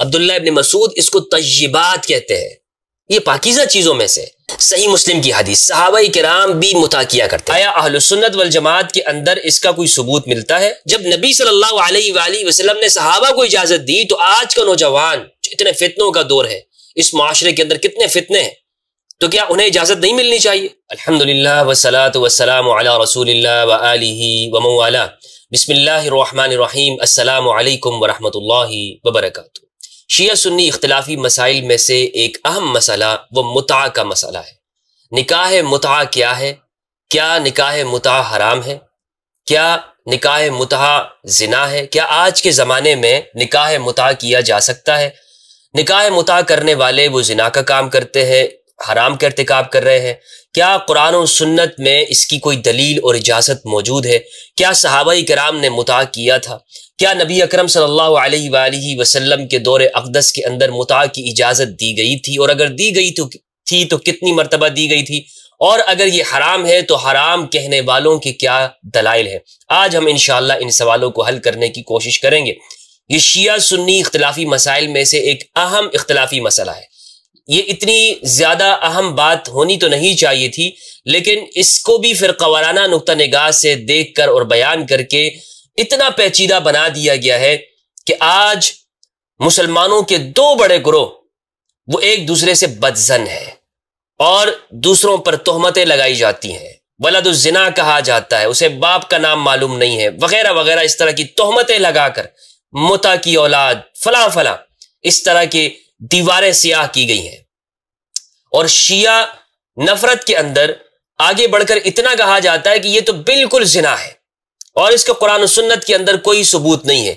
عبداللہ ابن مسعود اس کو طیبات کہتے ہیں، یہ پاکیزہ چیزوں میں سے۔ صحیح مسلم کی حدیث، صحابہ کرام بھی متع کیا کرتے ہیں۔ آیا اہل سنت والجماعت کے اندر اس کا کوئی ثبوت ملتا ہے؟ جب نبی صلی اللہ علیہ وآلہ وسلم نے صحابہ کو اجازت دی تو آج کا نوجوان جو اتنے فتنوں کا دور ہے، اس معاشرے کے اندر کتنے فتنے ہیں، تو کیا انہیں اجازت نہیں ملنی چاہیے؟ الحمدللہ والصلاة والسلام علی رسول اللہ وآلہ ومن والاه۔ بسم اللہ الرحمن الرحیم۔ السلام علیکم ورحمۃ اللہ وبرکاتہ۔ شیعہ سنی اختلافی مسائل میں سے ایک اہم مسئلہ وہ متع کا مسئلہ ہے۔ نکاح متع کیا ہے؟ کیا نکاح متع حرام ہے؟ کیا نکاح متع زنا ہے؟ کیا آج کے زمانے میں نکاح متع کیا جا سکتا ہے؟ نکاح متع کرنے والے وہ زنا کا کام کرتے ہیں، حرام کا ارتکاب کر رہے ہیں؟ کیا قرآن و سنت میں اس کی کوئی دلیل اور اجازت موجود ہے؟ کیا صحابہ کرام نے متع کیا تھا؟ کیا نبی اکرم صلی اللہ علیہ وآلہ وسلم کے دور اقدس کے اندر متع کی اجازت دی گئی تھی؟ اور اگر دی گئی تھی تو کتنی مرتبہ دی گئی تھی؟ اور اگر یہ حرام ہے تو حرام کہنے والوں کے کیا دلائل ہیں؟ آج ہم انشاءاللہ ان سوالوں کو حل کرنے کی کوشش کریں گے۔ یہ شیعہ سنی اختلافی مسائل میں سے ایک اہم اختلافی مسئلہ ہے۔ یہ اتنی زیادہ اہم بات ہونی تو نہیں چاہیے تھی، لیکن اس کو بھی فرقہ وارانہ نقطہ نگاہ سے دیکھ کر اور بیان کر کے اتنا پیچیدہ بنا دیا گیا ہے کہ آج مسلمانوں کے دو بڑے گروہ وہ ایک دوسرے سے بدظن ہیں اور دوسروں پر تہمتیں لگائی جاتی ہیں۔ ولد الزنا کہا جاتا ہے، اسے باپ کا نام معلوم نہیں ہے، وغیرہ وغیرہ، اس طرح کی تہمتیں لگا کر متع کی اولاد فلاں فلاں، اس طرح کی دیواریں سیاہ کی گئی ہیں۔ اور شیعہ نفرت کے اندر آگے بڑھ کر اتنا کہا جاتا ہے کہ یہ تو بالکل زنا ہے اور اس کے قرآن و سنت کے اندر کوئی ثبوت نہیں ہے۔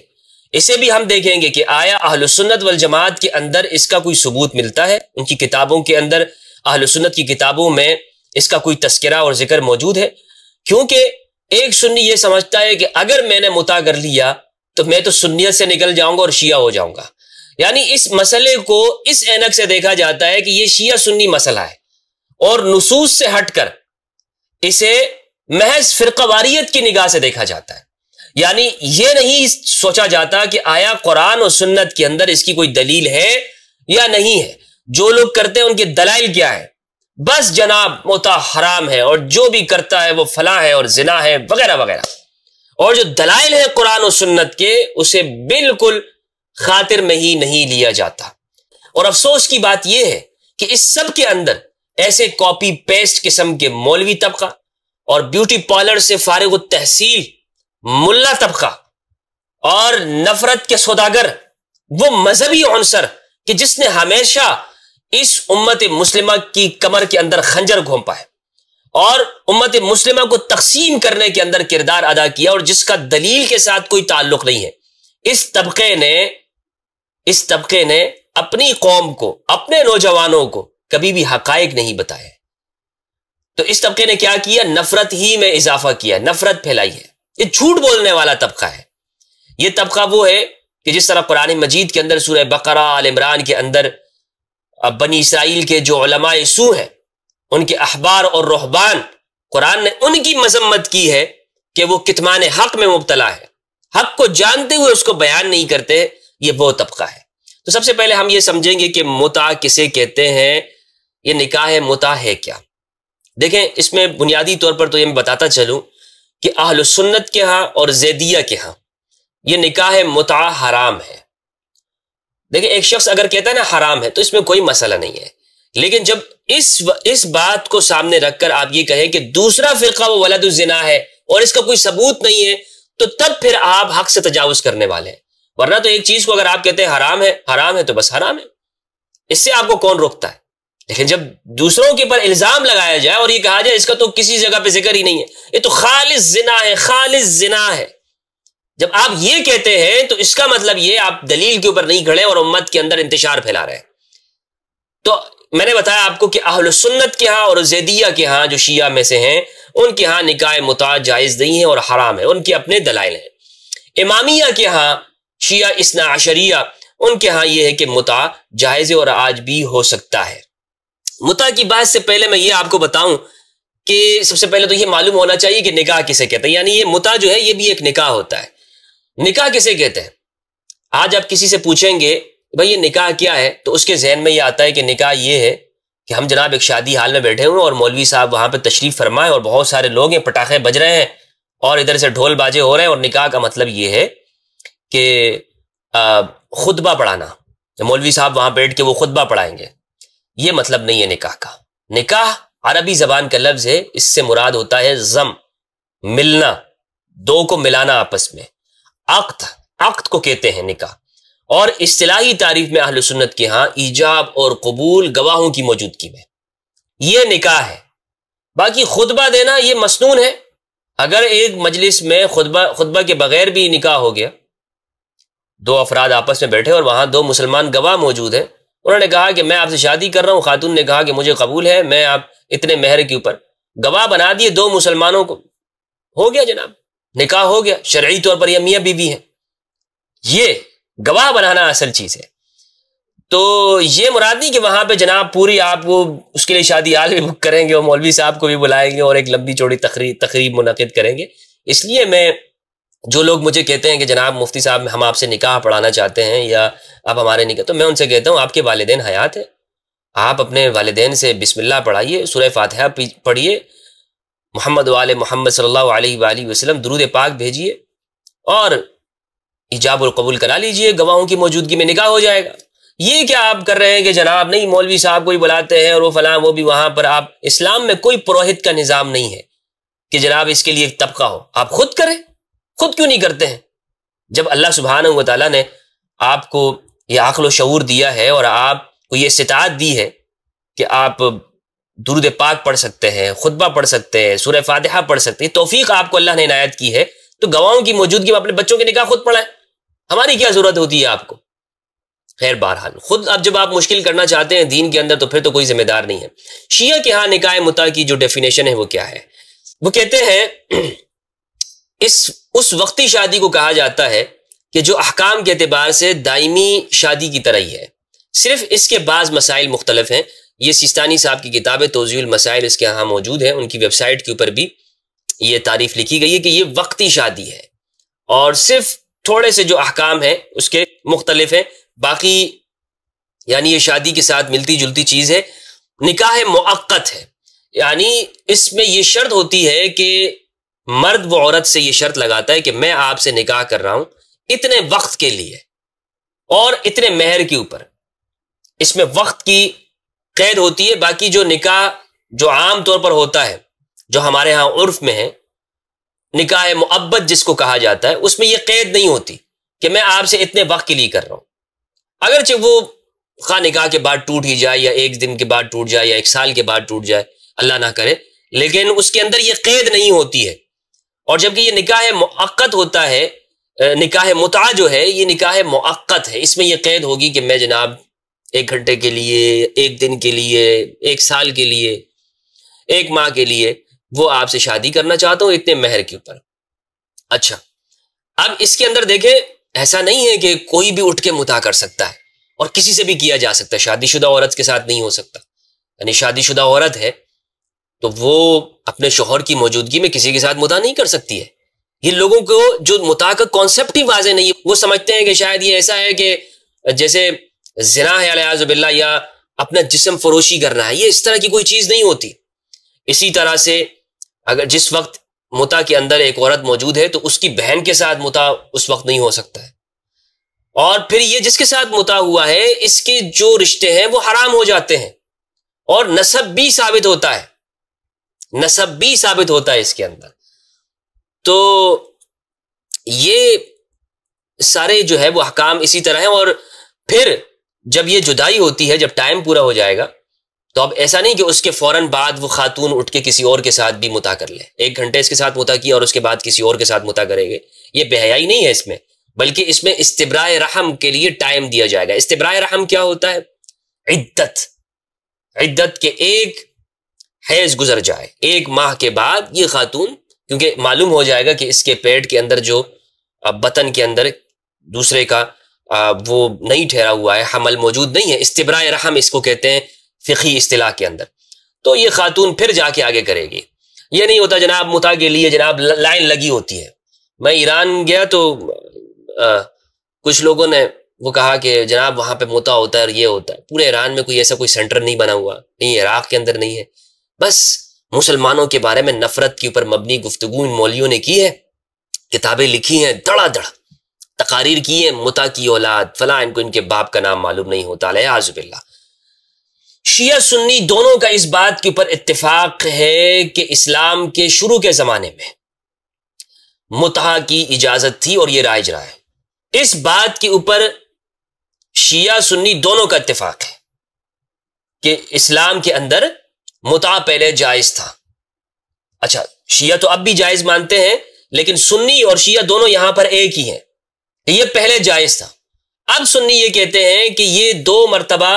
اسے بھی ہم دیکھیں گے کہ آیا اہل سنت والجماعت کے اندر اس کا کوئی ثبوت ملتا ہے؟ ان کی کتابوں کے اندر، اہل سنت کی کتابوں میں اس کا کوئی تذکرہ اور ذکر موجود ہے؟ کیونکہ ایک سنی یہ سمجھتا ہے کہ اگر میں نے متع کر لیا تو میں تو سنیت سے نکل جاؤں گا اور شیعہ ہو جاؤں گا۔ یعنی اس مسئلے کو اس عینک سے دیکھا جاتا ہے کہ یہ شیعہ سنی مسئلہ ہے اور نصوص سے ہٹ کر اسے محض فرقہ واریت کی نگاہ سے دیکھا جاتا ہے۔ یعنی یہ نہیں سوچا جاتا کہ آیا قرآن و سنت کے اندر اس کی کوئی دلیل ہے یا نہیں ہے۔ جو لوگ کرتے ہیں ان کے دلائل کیا ہے؟ بس جناب متع حرام ہے اور جو بھی کرتا ہے وہ فلاں ہے اور زنا ہے وغیرہ وغیرہ، اور جو دلائل ہے قرآن و سنت کے اسے بالکل خاطر میں ہی نہیں لیا جاتا۔ اور افسوس کی بات یہ ہے کہ اس سب کے اندر ایسے کاپی پیسٹ قسم کے مولوی طبقہ اور بیوٹی پارلر سے فارغ التحصیل ملا طبقہ اور نفرت کے سوداگر، وہ مذہبی عنصر کہ جس نے ہمیشہ اس امت مسلمہ کی کمر کے اندر خنجر گھونپا ہے اور امت مسلمہ کو تقسیم کرنے کے اندر کردار ادا کیا، اور جس کا دلیل کے ساتھ کوئی تعلق نہیں ہے۔ اس طبقے نے اپنی قوم کو، اپنے نوجوانوں کو کبھی بھی حقائق نہیں بتائے۔ تو اس طبقے نے کیا کیا؟ نفرت ہی میں اضافہ کیا، نفرت پھیلائی ہے۔ یہ جھوٹ بولنے والا طبقہ ہے۔ یہ طبقہ وہ ہے کہ جس طرح قرآن مجید کے اندر سورہ بقرہ، آل عمران کے اندر بنی اسرائیل کے جو علماء سو ہیں، ان کے احبار اور رہبان، قرآن نے ان کی مذمت کی ہے کہ وہ کتمان حق میں مبتلا ہے، حق کو جانتے ہوئے اس کو بیان نہیں کرتے۔ یہ وہ طبقہ ہے۔ تو سب سے پہلے ہم یہ سمجھیں گے کہ متع کسے کہتے ہیں، یہ نکاح متع ہے کیا۔ دیکھیں، اس میں بنیادی طور پر تو یہ میں بتاتا چلوں کہ اہل سنت کے ہاں اور زیدیہ کے ہاں یہ نکاح متع حرام ہے۔ دیکھیں، ایک شخص اگر کہتا ہے نا حرام ہے تو اس میں کوئی مسئلہ نہیں ہے، لیکن جب اس بات کو سامنے رکھ کر آپ یہ کہیں کہ دوسرا فرقہ وہ ولد الزنا ہے اور اس کا کوئی ثبوت نہیں ہے، تو تب پھر آپ حق سے تجاوز کرنے والے ہیں۔ ورنہ تو ایک چیز کو اگر آپ کہتے ہیں حرام ہے تو بس حرام ہے، اس سے آپ کو کون روکتا ہے؟ لیکن جب دوسروں کے پر الزام لگایا جائے اور یہ کہا جائے اس کا تو کسی جگہ پہ ذکر ہی نہیں ہے، یہ تو خالص زنا ہے، خالص زنا ہے، جب آپ یہ کہتے ہیں تو اس کا مطلب یہ آپ دلیل کے اوپر نہیں کھڑے اور امت کے اندر انتشار پھیلا رہے ہیں۔ تو میں نے بتایا آپ کو کہ اہل سنت کے ہاں اور زیدیہ کے ہاں جو شیعہ میں سے ہیں، ان کے ہاں نکاح متع جائز نہیں ہے اور حرام ہے، ان کے اپنے دلائل ہیں۔ امامیہ کے ہاں، شیعہ اثنا عشریہ، ان کے ہاں یہ ہے کہ متع جائز اور آج بھی ہو سکتا ہے۔ متع کی بات سے پہلے میں یہ آپ کو بتاؤں کہ سب سے پہلے تو یہ معلوم ہونا چاہیے کہ نکاح کسے کہتے ہیں، یعنی یہ متع جو ہے یہ بھی ایک نکاح ہوتا ہے۔ نکاح کسے کہتے ہیں؟ آج آپ کسی سے پوچھیں گے بھائی یہ نکاح کیا ہے، تو اس کے ذہن میں یہ آتا ہے کہ نکاح یہ ہے کہ ہم جناب ایک شادی حال میں بیٹھے ہوئے اور مولوی صاحب وہاں پہ تشریف فرمائے اور بہت سارے لوگ ہیں، پٹاخے بج رہے ہیں اور ادھر سے ڈھول باجے ہو رہے ہیں، اور نکاح کا مطلب یہ ہے کہ خطبہ پڑھانا، مولوی صاحب وہاں بیٹھ کے وہ خطبہ پڑھائیں گے. یہ مطلب نہیں ہے نکاح کا. نکاح عربی زبان کا لفظ ہے، اس سے مراد ہوتا ہے ضم، ملنا، دو کو ملانا آپس میں. عقد کو کہتے ہیں نکاح. اور اصطلاحی تعریف میں اہل سنت کے ہاں ایجاب اور قبول گواہوں کی موجودگی میں، یہ نکاح ہے. باقی خطبہ دینا یہ مسنون ہے. اگر ایک مجلس میں خطبہ کے بغیر بھی نکاح ہو گیا، دو افراد آپس میں بیٹھے اور وہاں دو مسلمان گواہ موجود ہیں، انہوں نے کہا کہ میں آپ سے شادی کر رہا ہوں، خاتون نے کہا کہ مجھے قبول ہے، میں آپ اتنے مہر کے اوپر گواہ بنا دیے دو مسلمانوں کو، ہو گیا جناب، نکاح ہو گیا. شرعی طور پر یہ میاں بیوی ہیں. یہ گواہ بنانا اصل چیز ہے. تو یہ مراد نہیں کہ وہاں پہ جناب پوری آپ کو اس کے لیے شادی حال بھی بک کریں گے اور مولوی صاحب کو بھی بلائیں گے اور ایک لمبی چوڑی تقریب منعقد کریں گے. اس لیے میں، جو لوگ مجھے کہتے ہیں کہ جناب مفتی صاحب ہم آپ سے نکاح پڑھانا چاہتے ہیں یا آپ ہمارے نکاح، تو میں ان سے کہتا ہوں آپ کے والدین حیات ہیں، آپ اپنے والدین سے بسم اللہ پڑھائیے، سورہ فاتحہ پڑھیے، محمد وآل محمد صلی اللہ علیہ وآلہ وسلم درود پاک بھیجیے اور ایجاب القبول کرا لیجئے. گواہوں کی موجودگی میں نکاح ہو جائے گا. یہ کیا آپ کر رہے ہیں کہ جناب نہیں مولوی صاحب کو بھی بلاتے ہیں اور وہ فلاں وہ بھی وہاں پر، آپ اسلام میں کوئی پروہت کا نظام نہیں ہے کہ جناب اس کے لیے ایک طبقہ ہو. آپ خود کریں، خود کیوں نہیں کرتے ہیں؟ جب اللہ سبحانہ و تعالیٰ نے آپ کو یہ عقل و شعور دیا ہے اور آپ کو یہ استطاعت دی ہے کہ آپ درود پاک پڑھ سکتے ہیں، خطبہ پڑھ سکتے ہیں، سورہ فاتحہ پڑھ سکتے ہیں، توفیق آپ کو اللہ نے عنایت کی ہے، تو گواہوں کی موجودگی میں اپنے بچوں کے نکاح خود پڑھائیں. ہماری کیا ضرورت ہوتی ہے آپ کو؟ خیر بہرحال خود اب جب آپ مشکل کرنا چاہتے ہیں دین کے اندر تو پھر تو کوئی ذمہ دار نہیں ہے. شیعہ کے ہاں نکاح متع کی جو ڈیفینیشن ہے وہ کیا ہے؟ وہ کہتے ہیں اس وقتی شادی کو کہا جاتا ہے کہ جو احکام کے اعتبار سے دائمی شادی کی طرح ہی ہے، صرف اس کے بعض مسائل مختلف ہیں. یہ سیستانی صاحب کی کتاب ہے توضیح المسائل، اس کے ہاں موجود ہے، ان کی ویب سائٹ کے اوپر بھی یہ تعریف لکھی گئی ہے کہ یہ وقتی شادی ہے اور صرف تھوڑے سے جو احکام ہیں اس کے مختلف ہیں، باقی یعنی یہ شادی کے ساتھ ملتی جلتی چیز ہے. نکاح مؤقت ہے، یعنی اس میں یہ شرط ہوتی ہے کہ مرد و عورت سے یہ شرط لگاتا ہے کہ میں آپ سے نکاح کر رہا ہوں اتنے وقت کے لیے اور اتنے مہر کے اوپر. اس میں وقت کی قید ہوتی ہے. باقی جو نکاح جو عام طور پر ہوتا ہے، جو ہمارے ہاں عرف میں ہے، نکاح مؤبد جس کو کہا جاتا ہے، اس میں یہ قید نہیں ہوتی کہ میں آپ سے اتنے وقت کے لیے کر رہا ہوں. اگرچہ وہ خواہ نکاح کے بعد ٹوٹ ہی جائے یا ایک دن کے بعد ٹوٹ جائے یا ایک سال کے بعد ٹوٹ جائے، اللہ نہ کرے، لیکن اس کے اندر یہ قید نہیں ہوتی ہے. اور جبکہ یہ نکاح مؤقت ہوتا ہے، نکاح متع جو ہے یہ نکاح مؤقت ہے، اس میں یہ قید ہوگی کہ میں جناب 1 گھنٹے کے لیے، 1 دن کے لیے، 1 سال کے لیے، 1 ماہ کے لیے وہ آپ سے شادی کرنا چاہتا ہوں اتنے مہر کے اوپر. اچھا، اب اس کے اندر دیکھیں ایسا نہیں ہے کہ کوئی بھی اٹھ کے متع کر سکتا ہے اور کسی سے بھی کیا جا سکتا ہے. شادی شدہ عورت کے ساتھ نہیں ہو سکتا. یعنی شادی شدہ عورت ہے تو وہ اپنے شوہر کی موجودگی میں کسی کے ساتھ متع نہیں کر سکتی ہے. یہ لوگوں کو جو متع کا کانسیپٹ ہی واضح نہیں ہے، وہ سمجھتے ہیں کہ شاید یہ ایسا ہے کہ جیسے زنا ہے علیہ باللہ یا اپنا جسم فروشی کرنا ہے. یہ اس طرح کی کوئی چیز نہیں ہوتی. اسی طرح سے اگر جس وقت متع کے اندر ایک عورت موجود ہے تو اس کی بہن کے ساتھ متع اس وقت نہیں ہو سکتا ہے، اور پھر یہ جس کے ساتھ متع ہوا ہے اس کے جو رشتے ہیں وہ حرام ہو جاتے ہیں، اور نسب بھی ثابت ہوتا ہے، نسب بھی ثابت ہوتا ہے اس کے اندر. تو یہ سارے جو ہے وہ احکام اسی طرح ہیں. اور پھر جب یہ جدائی ہوتی ہے، جب ٹائم پورا ہو جائے گا تو اب ایسا نہیں کہ اس کے فوراً بعد وہ خاتون اٹھ کے کسی اور کے ساتھ بھی متع کر لے، 1 گھنٹے اس کے ساتھ متع کیا اور اس کے بعد کسی اور کے ساتھ متع کرے گے. یہ بے حیائی نہیں ہے اس میں، بلکہ اس میں استبراء رحم کے لیے ٹائم دیا جائے گا. استبراء رحم کیا ہوتا ہے؟ عدت کے 1 حیض گزر جائے، 1 ماہ کے بعد یہ خاتون، کیونکہ معلوم ہو جائے گا کہ اس کے پیٹ کے اندر جو بطن کے اندر دوسرے کا وہ نہیں ٹھہرا ہوا ہے، حمل موجود نہیں ہے. استبراء رحم اس کو کہتے ہیں فقہی اصطلاح کے اندر. تو یہ خاتون پھر جا کے آگے کرے گی. یہ نہیں ہوتا جناب متع کے لیے جناب لائن لگی ہوتی ہے. میں ایران گیا تو کچھ لوگوں نے وہ کہا کہ جناب وہاں پہ متع ہوتا ہے اور یہ ہوتا ہے. پورے ایران میں کوئی ایسا کوئی سینٹر نہیں بنا ہوا, نہیں عراق کے اندر نہیں ہے, بس مسلمانوں کے بارے میں نفرت کے اوپر مبنی گفتگو ان مولویوں نے کی ہے, کتابیں لکھی ہیں, دڑا دڑ تقاریر کی ہیں, متع کی اولاد فلاں, ان کو ان کے باپ کا نام معلوم نہیں ہوتا, اعوذ باللہ. شیعہ سنی دونوں کا اس بات کے اوپر اتفاق ہے کہ اسلام کے شروع کے زمانے میں متع کی اجازت تھی اور یہ رائج رہا ہے. اس بات کے اوپر شیعہ سنی دونوں کا اتفاق ہے کہ اسلام کے اندر متع پہلے جائز تھا. اچھا, شیعہ تو اب بھی جائز مانتے ہیں, لیکن سنی اور شیعہ دونوں یہاں پر ایک ہی ہیں, یہ پہلے جائز تھا. اب سنی یہ کہتے ہیں کہ یہ 2 مرتبہ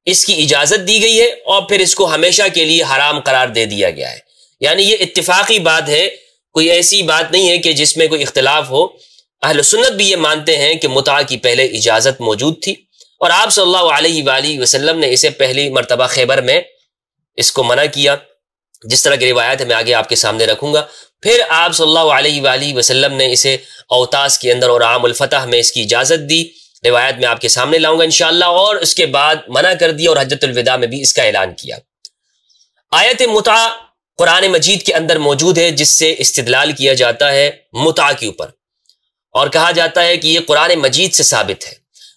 اس کی اجازت دی گئی ہے اور پھر اس کو ہمیشہ کے لیے حرام قرار دے دیا گیا ہے. یعنی یہ اتفاقی بات ہے, کوئی ایسی بات نہیں ہے کہ جس میں کوئی اختلاف ہو. اہل سنت بھی یہ مانتے ہیں کہ متع کی پہلے اجازت موجود تھی اور آپ صلی اللہ علیہ وآلہ وسلم نے اسے پہلی مرتبہ خیبر میں اس کو منع کیا, جس طرح کی روایت ہے میں آگے آپ کے سامنے رکھوں گا. پھر آپ صلی اللہ علیہ وآلہ وسلم نے اسے اوتاس کے اندر اور عام الفتح میں اس کی اجازت دی, روایت میں آپ کے سامنے لاؤں گا انشاءاللہ, اور اس کے بعد منع کر دیا اور حجۃ الوداع میں بھی اس کا اعلان کیا. آیت متع قرآن مجید کے اندر موجود ہے جس سے استدلال کیا جاتا ہے متع کے اوپر, اور کہا جاتا ہے کہ یہ قرآن مجید سے ثابت ہے.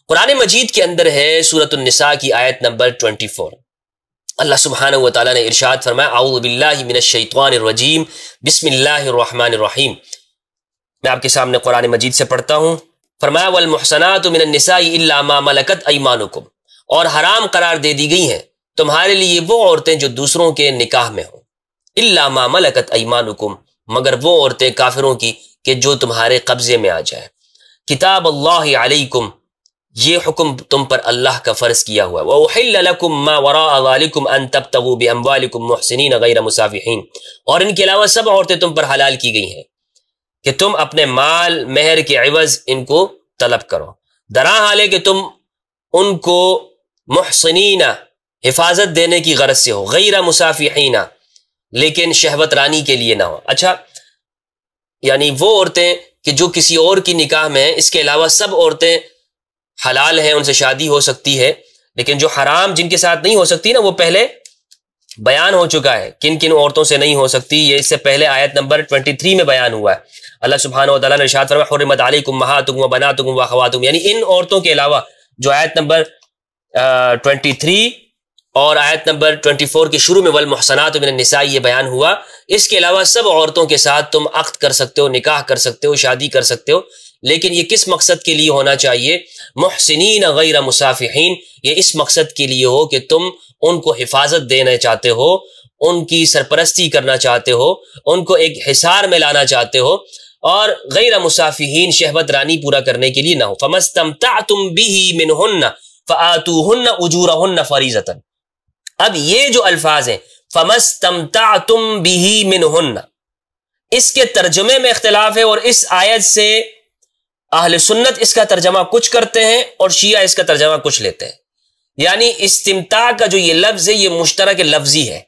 قرآن مجید کے اندر ہے سورۃ النساء کی آیت نمبر 24. اللہ سبحانہ و تعالیٰ نے ارشاد فرمایا اعوذ باللہ من الشیطان الرجیم بسم اللہ الرحمن الرحیم. میں آپ کے سامنے قرآن مجید سے پڑھتا ہوں. فرمایا والمحصنات من النساء الا ما ملکت ایمانکم, اور حرام قرار دے دی گئی ہیں تمہارے لیے وہ عورتیں جو دوسروں کے نکاح میں ہوں, الا ما ملکت ایمانکم, مگر وہ عورتیں کافروں کی کہ جو تمہارے قبضے میں آ جائے. کتاب اللہ علیکم, یہ حکم تم پر اللہ کا فرض کیا ہوا ہے. وَأُحِلَّ لَكُم مَّا وَرَاءَ ذَلِكُمْ أَن تَبْتَغُوا بِأَمْوَالِكُمْ مُحْسِنِينَ غَيْرَ مُسَافِحِينَ, اور ان کے علاوہ سب عورتیں تم پر حلال کی گئی ہیں کہ تم اپنے مال مہر کے عوض ان کو طلب کرو, درا حال ہے کہ تم ان کو محسنین حفاظت دینے کی غرض سے ہو, غیر مصافحین لیکن شہوت رانی کے لیے نہ ہو. اچھا, یعنی وہ عورتیں کہ جو کسی اور کی نکاح میں ہیں, اس کے علاوہ سب عورتیں حلال ہیں, ان سے شادی ہو سکتی ہے, لیکن جو حرام جن کے ساتھ نہیں ہو سکتی نا, وہ پہلے بیان ہو چکا ہے کن کن عورتوں سے نہیں ہو سکتی. یہ اس سے پہلے آیت نمبر 23 میں بیان ہوا ہے. اللہ سبحانہ و تعالیٰ نے ارشاد فرمایا حرمت علیکم امہاتکم و بناتکم و اخواتکم, یعنی ان عورتوں کے علاوہ جو آیت نمبر 23 اور آیت نمبر 24 کے شروع میں والمحصنات من النساء یہ بیان ہوا, اس کے علاوہ سب عورتوں کے ساتھ تم عقد کر سکتے ہو, نکاح کر سکتے ہو, شادی کر سکتے ہو, لیکن یہ کس مقصد کے لیے ہونا چاہیے؟ محسنین غیر مصافحین, یہ اس مقصد کے لیے ہو کہ تم ان کو حفاظت دینا چاہتے ہو, ان کی سرپرستی کرنا چاہتے ہو, ان کو ایک حصار میں لانا چاہتے ہو, اور غیر مصافحین شہوت رانی پورا کرنے کے لیے نہ ہو. فمستمتعتم به منہن فآتوہن اجورہن فریضۃ. اب یہ جو الفاظ ہیں فمستمتعتم به منہن, اس کے ترجمے میں اختلاف ہے, اور اس آیت سے اہل سنت اس کا ترجمہ کچھ کرتے ہیں اور شیعہ اس کا ترجمہ کچھ لیتے ہیں. یعنی استمتاع کا جو یہ لفظ ہے یہ مشترک لفظی ہے,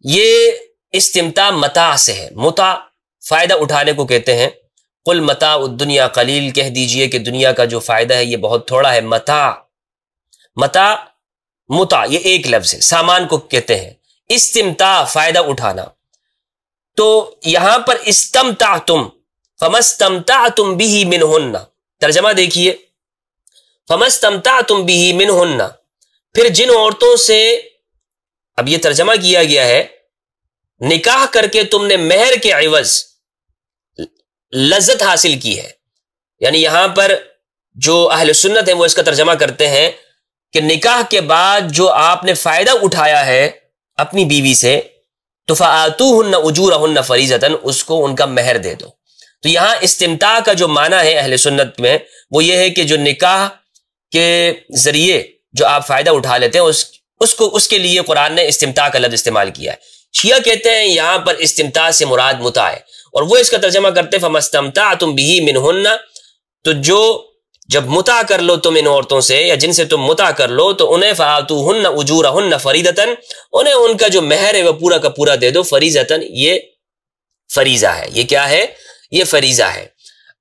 یہ استمتاع متاع سے ہے. متاع فائدہ اٹھانے کو کہتے ہیں. قل متاع الدنیا قلیل, کہہ دیجئے کہ دنیا کا جو فائدہ ہے یہ بہت تھوڑا ہے. متاع متاع یہ ایک لفظ ہے, سامان کو کہتے ہیں. استمتاع فائدہ اٹھانا. تو یہاں پر استمتعتم فمستمتعتم به منہن, ترجمہ دیکھیے, فمستمتعتم به منہن, پھر جن عورتوں سے, اب یہ ترجمہ کیا گیا ہے, نکاح کر کے تم نے مہر کے عوض لذت حاصل کی ہے. یعنی یہاں پر جو اہل سنت ہیں وہ اس کا ترجمہ کرتے ہیں کہ نکاح کے بعد جو آپ نے فائدہ اٹھایا ہے اپنی بیوی سے, تو فآتوہن اجورہن فریضۃ, اس کو ان کا مہر دے دو. تو یہاں استمتاع کا جو معنی ہے اہل سنت میں وہ یہ ہے کہ جو نکاح کے ذریعے جو آپ فائدہ اٹھا لیتے ہیں اس کے لیے قرآن نے استمتاع کا لفظ استعمال کیا ہے. شیعہ کہتے ہیں یہاں پر استمتاع سے مراد متع ہے, اور وہ اس کا ترجمہ کرتے ہیں فمستمتعتم به منہن, تو جو جب متع کر لو تم ان عورتوں سے یا جن سے تم متع کر لو تو انہیں فآتوہن اجورہن فریضۃ, انہیں ان کا جو مہر ہے وہ پورا کا پورا دے دو. فریضۃ یہ فریضہ ہے, یہ کیا ہے؟ یہ فریضہ ہے.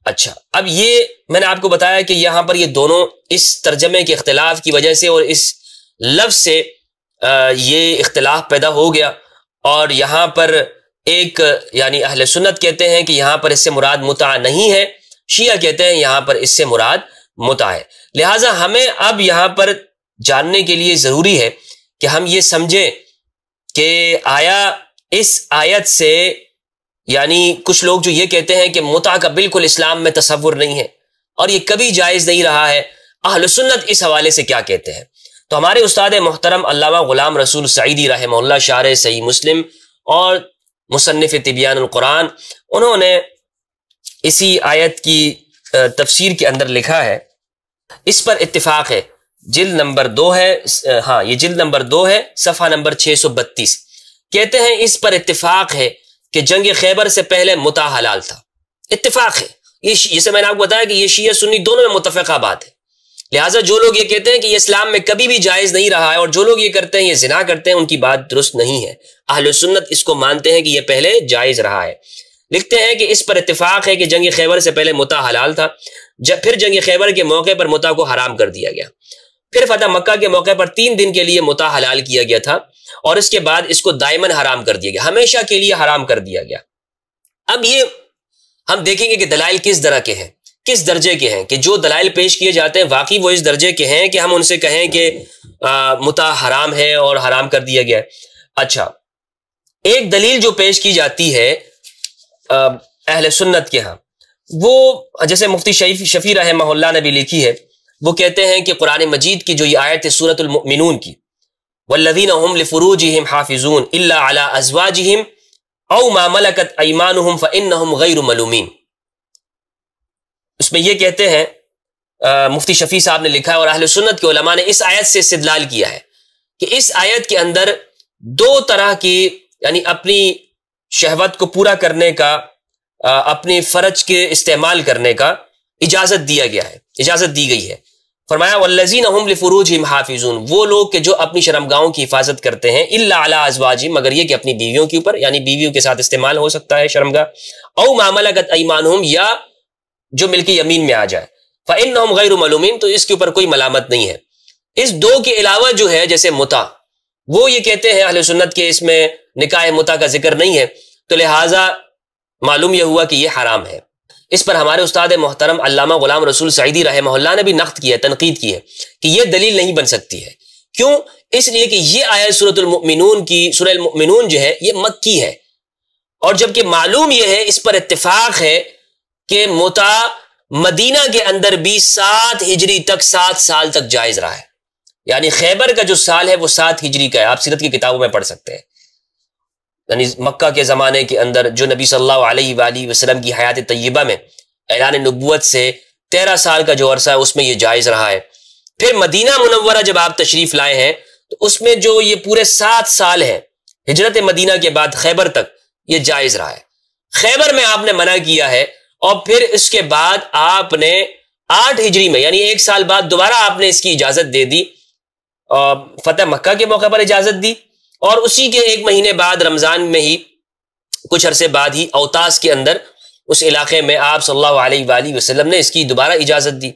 اچھا، اب یہ میں نے آپ کو بتایا کہ یہاں پر یہ دونوں اس ترجمے کے اختلاف کی وجہ سے اور اس لفظ سے یہ اختلاف پیدا ہو گیا، اور یہاں پر ایک یعنی اہل سنت کہتے ہیں کہ یہاں پر اس سے مراد متع نہیں ہے، شیعہ کہتے ہیں یہاں پر اس سے مراد متع ہے۔ لہٰذا ہمیں اب یہاں پر جاننے کے لیے ضروری ہے کہ ہم یہ سمجھیں کہ آیا اس آیت سے یعنی کچھ لوگ جو یہ کہتے ہیں کہ متع کا بالکل اسلام میں تصور نہیں ہے اور یہ کبھی جائز نہیں رہا ہے، اہل سنت اس حوالے سے کیا کہتے ہیں؟ تو ہمارے استاد محترم علامہ غلام رسول سعیدی رحمہ اللہ، شارح صحیح مسلم اور مصنف طبیان القرآن، انہوں نے اسی آیت کی تفسیر کے اندر لکھا ہے، اس پر اتفاق ہے، جلد نمبر 2 ہے، ہاں یہ جلد نمبر 2 ہے، صفحہ نمبر 632، کہتے ہیں اس پر اتفاق ہے کہ جنگ خیبر سے پہلے متع حلال تھا۔ اتفاق ہے، یہ جسے میں نے آپ کو بتایا کہ یہ شیعہ سنی دونوں میں متفقہ بات ہے۔ لہٰذا جو لوگ یہ کہتے ہیں کہ یہ اسلام میں کبھی بھی جائز نہیں رہا ہے اور جو لوگ یہ کرتے ہیں یہ زنا کرتے ہیں، ان کی بات درست نہیں ہے۔ اہل سنت اس کو مانتے ہیں کہ یہ پہلے جائز رہا ہے۔ لکھتے ہیں کہ اس پر اتفاق ہے کہ جنگ خیبر سے پہلے متع حلال تھا، پھر جنگ خیبر کے موقع پر متع کو حرام کر دیا گیا، پھر فتح مکہ کے موقع پر 3 دن کے لیے متع حلال کیا گیا تھا اور اس کے بعد اس کو دائماً حرام کر دیا گیا، ہمیشہ کے لیے حرام کر دیا گیا۔ اب یہ ہم دیکھیں گے کہ دلائل کس طرح کے ہیں، کس درجے کے ہیں، کہ جو دلائل پیش کیے جاتے ہیں واقعی وہ اس درجے کے ہیں کہ ہم ان سے کہیں کہ متع حرام ہے اور حرام کر دیا گیا ہے۔ اچھا، ایک دلیل جو پیش کی جاتی ہے اہل سنت کے ہاں، وہ جیسے مفتی شفیع رحمہ اللہ نے بھی لکھی ہے، وہ کہتے ہیں کہ قرآن مجید کی جو یہ آیت ہے سورۃ المؤمنون کی، والذین هم لفروجہم حافظون الا علی ازواجہم او ما ملکت ایمانہم فانہم غیر ملومین، اس میں یہ کہتے ہیں مفتی شفیع صاحب نے لکھا ہے اور اہل سنت کے علماء نے اس آیت سے استدلال کیا ہے کہ اس آیت کے اندر 2 طرح کی یعنی اپنی شہوت کو پورا کرنے کا، اپنی فرج کے استعمال کرنے کا اجازت دیا گیا ہے، اجازت دی گئی ہے۔ فرمایا والذین هم لفروجہم حافظون، وہ لوگ کہ جو اپنی شرمگاہوں کی حفاظت کرتے ہیں، الا علی ازواجہم، مگر یہ کہ اپنی بیویوں کے اوپر، یعنی بیویوں کے ساتھ استعمال ہو سکتا ہے شرمگاہ، او ما ملکت ایمانہم، یا جو ملک یمین میں آ جائے، فانہم غیر ملومین، تو اس کے اوپر کوئی ملامت نہیں ہے۔ اس 2 کے علاوہ جو ہے جیسے متع، وہ یہ کہتے ہیں اہل سنت کے اس میں نکاح متع کا ذکر نہیں ہے، تو لہٰذا معلوم یہ ہوا کہ یہ حرام ہے۔ اس پر ہمارے استاد محترم علامہ غلام رسول سعیدی رحمہ اللہ نے بھی نقد کی ہے، تنقید کی ہے کہ یہ دلیل نہیں بن سکتی ہے۔ کیوں؟ اس لیے کہ یہ آیت سورۃ المؤمنون کی، سورہ المؤمنون جو ہے یہ مکی ہے، اور جبکہ معلوم یہ ہے، اس پر اتفاق ہے کہ متع مدینہ کے اندر بھی 7 ہجری تک، 7 سال تک جائز رہا ہے، یعنی خیبر کا جو سال ہے وہ 7 ہجری کا ہے، آپ سیرت کی کتابوں میں پڑھ سکتے ہیں۔ یعنی مکہ کے زمانے کے اندر جو نبی صلی اللہ علیہ وآلہ وسلم کی حیات طیبہ میں اعلان نبوت سے 13 سال کا جو عرصہ ہے اس میں یہ جائز رہا ہے۔ پھر مدینہ منورہ جب آپ تشریف لائے ہیں تو اس میں جو یہ پورے 7 سال ہیں ہجرت مدینہ کے بعد خیبر تک، یہ جائز رہا ہے۔ خیبر میں آپ نے منع کیا ہے، اور پھر اس کے بعد آپ نے 8 ہجری میں یعنی 1 سال بعد دوبارہ آپ نے اس کی اجازت دے دی، فتح مکہ کے موقع پر اجازت دی، اور اسی کے 1 مہینے بعد رمضان میں ہی کچھ عرصے بعد ہی اوتاس کے اندر اس علاقے میں آپ صلی اللہ علیہ وآلہ وسلم نے اس کی دوبارہ اجازت دی،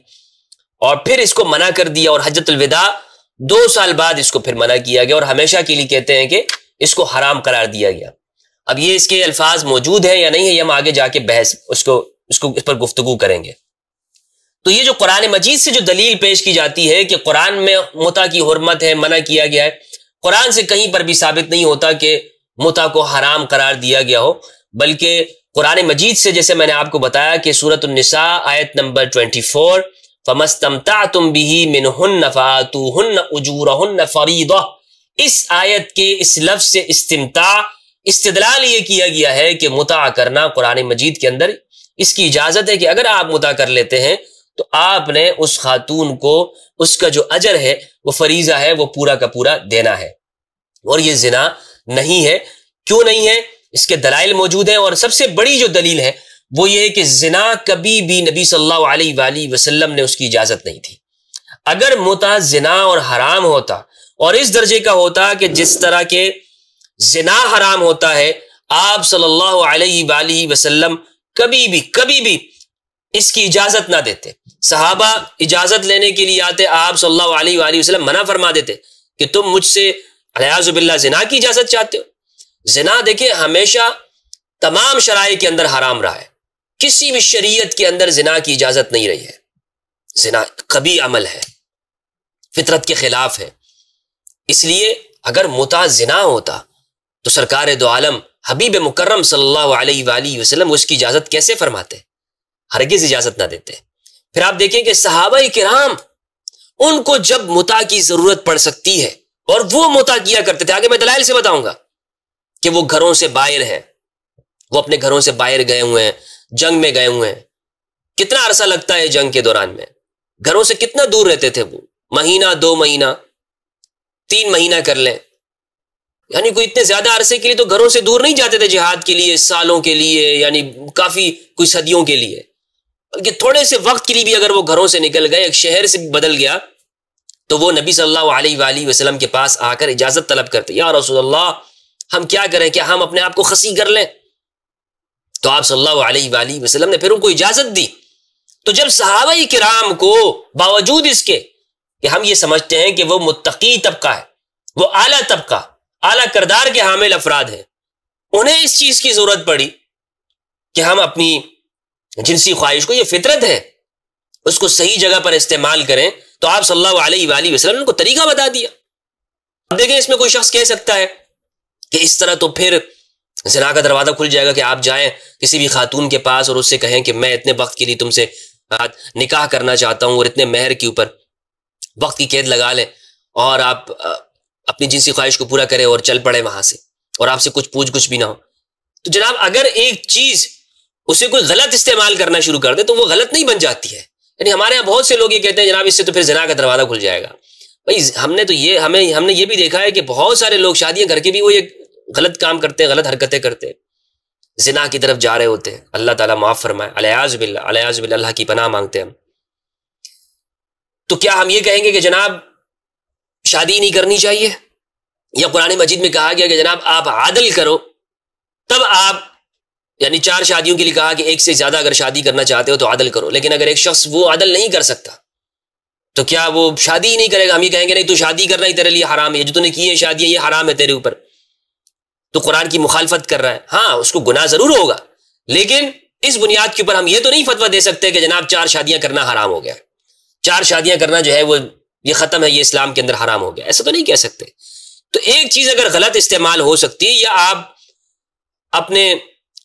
اور پھر اس کو منع کر دیا، اور حجۃ الوداع 2 سال بعد اس کو پھر منع کیا گیا، اور ہمیشہ کے لیے کہتے ہیں کہ اس کو حرام قرار دیا گیا۔ اب یہ اس کے الفاظ موجود ہیں یا نہیں ہے، یہ ہم آگے جا کے بحث اس پر گفتگو کریں گے۔ تو یہ جو قرآن مجید سے جو دلیل پیش کی جاتی ہے کہ قرآن میں متع کی حرمت ہے، منع کیا گیا ہے، قرآن سے کہیں پر بھی ثابت نہیں ہوتا کہ متع کو حرام قرار دیا گیا ہو، بلکہ قرآن مجید سے جیسے میں نے آپ کو بتایا کہ سورۃ النساء آیت نمبر 24، فَمَسْتَمْتَعْتُمْ بِهِ مِنْهُنَّ فَآتُوهُنَّ أُجُورَهُنَّ فَرِيضَةً، اس آیت کے اس لفظ سے استمتاع، استدلال یہ کیا گیا ہے کہ متع کرنا قرآن مجید کے اندر اس کی اجازت ہے کہ اگر آپ متع کر لیتے ہیں تو آپ نے اس خاتون کو اس کا جو اجر ہے، وہ فریضہ ہے، وہ پورا کا پورا دینا ہے، اور یہ زنا نہیں ہے۔ کیوں نہیں ہے؟ اس کے دلائل موجود ہیں، اور سب سے بڑی جو دلیل ہے وہ یہ ہے کہ زنا کبھی بھی نبی صلی اللہ علیہ وآلہ وسلم نے اس کی اجازت نہیں تھی۔ اگر متع زنا اور حرام ہوتا، اور اس درجے کا ہوتا کہ جس طرح کے زنا حرام ہوتا ہے، آپ صلی اللہ علیہ وآلہ وسلم کبھی بھی اس کی اجازت نہ دیتے. صحابہ اجازت لینے کے لیے آتے, آپ صلی اللہ علیہ وآلہ وسلم منع فرما دیتے کہ تم مجھ سے والعیاذ باللہ زنا کی اجازت چاہتے ہو. زنا دیکھیں ہمیشہ تمام شرائع کے اندر حرام رہا ہے, کسی بھی شریعت کے اندر زنا کی اجازت نہیں رہی ہے. زنا قبیح عمل ہے, فطرت کے خلاف ہے. اس لیے اگر متع زنا ہوتا تو سرکار دو عالم حبیب مکرم صلی اللہ علیہ وآلہ وسلم اس کی اجازت کیسے فرماتے؟ ہرگز اجازت نہ دیتے. پھر آپ دیکھیں کہ صحابہ کرام ان کو جب متع کی ضرورت پڑ سکتی ہے اور وہ متع کیا کرتے تھے. آگے میں دلائل سے بتاؤں گا کہ وہ گھروں سے باہر ہیں, وہ اپنے گھروں سے باہر گئے ہوئے ہیں, جنگ میں گئے ہوئے ہیں. کتنا عرصہ لگتا ہے جنگ کے دوران میں, گھروں سے کتنا دور رہتے تھے وہ, مہینہ 2 مہینہ 3 مہینہ کر لیں, یعنی کوئی اتنے زیادہ عرصے کے لیے تو گھروں سے دور نہیں جاتے تھے جہاد کے لیے, سالوں کے لیے, یعنی کافی کوئی صدیوں کے لیے, بلکہ تھوڑے سے وقت کے لیے بھی اگر وہ گھروں سے نکل گئے, ایک شہر سے بدل گیا, تو وہ نبی صلی اللہ علیہ وآلہ وسلم کے پاس آ کر اجازت طلب کرتے, یا رسول اللہ ہم کیا کریں, کیا ہم اپنے آپ کو خصی کر لیں؟ تو آپ صلی اللہ علیہ وآلہ وسلم نے پھر ان کو اجازت دی. تو جب صحابہ کرام کو باوجود اس کے کہ ہم یہ سمجھتے ہیں کہ وہ متقی طبقہ ہے, وہ اعلیٰ طبقہ, اعلیٰ کردار کے حامل افراد ہیں, انہیں اس چیز کی ضرورت پڑی کہ ہم اپنی جنسی خواہش کو, یہ فطرت ہے, اس کو صحیح جگہ پر استعمال کریں, تو آپ صلی اللہ علیہ وآلہ وسلم نے ان کو طریقہ بتا دیا. اب دیکھیں اس میں کوئی شخص کہہ سکتا ہے کہ اس طرح تو پھر زنا کا دروازہ کھل جائے گا کہ آپ جائیں کسی بھی خاتون کے پاس اور اس سے کہیں کہ میں اتنے وقت کے لیے تم سے نکاح کرنا چاہتا ہوں اور اتنے مہر کے اوپر وقت کی قید لگا لیں, اور آپ اپنی جنسی خواہش کو پورا کریں اور چل پڑے وہاں سے, اور آپ سے کچھ پوچھ گچھ بھی نہ ہو. تو جناب اگر ایک چیز اسے کوئی غلط استعمال کرنا شروع کر دے تو وہ غلط نہیں بن جاتی ہے. یعنی ہمارے یہاں بہت سے لوگ یہ کہتے ہیں جناب اس سے تو پھر زنا کا دروازہ کھل جائے گا. بھائی ہم نے یہ بھی دیکھا ہے کہ بہت سارے لوگ شادیاں کر کے بھی وہ یہ غلط کام کرتے ہیں, غلط حرکتیں کرتے ہیں, زنا کی طرف جا رہے ہوتے ہیں. اللہ تعالیٰ معاف فرمائے, العیاذ باللہ, العیاذ باللہ, اللہ کی پناہ مانگتے ہیں ہم. تو کیا ہم یہ کہیں گے کہ جناب شادی نہیں کرنی چاہیے؟ یا قرآن مجید میں کہا گیا کہ جناب آپ عادل کرو, تب آپ, یعنی 4 شادیوں کے لیے کہا کہ ایک سے زیادہ اگر شادی کرنا چاہتے ہو تو عادل کرو, لیکن اگر ایک شخص وہ عادل نہیں کر سکتا تو کیا وہ شادی ہی نہیں کرے گا؟ ہم یہ کہیں گے نہیں تو شادی کرنا ہی تیرے لیے حرام ہے, جو تو نے کی ہے شادی یہ حرام ہے تیرے اوپر, تو قرآن کی مخالفت کر رہا ہے. ہاں اس کو گناہ ضرور ہوگا, لیکن اس بنیاد کے اوپر ہم یہ تو نہیں فتویٰ دے سکتے کہ جناب 4 شادیاں کرنا حرام ہو گیا, 4 شادیاں کرنا جو ہے وہ یہ ختم ہے, یہ اسلام کے اندر حرام ہو گیا, ایسا تو نہیں کہہ سکتے. تو ایک چیز اگر غلط استعمال ہو سکتی ہے, یا آپ اپنے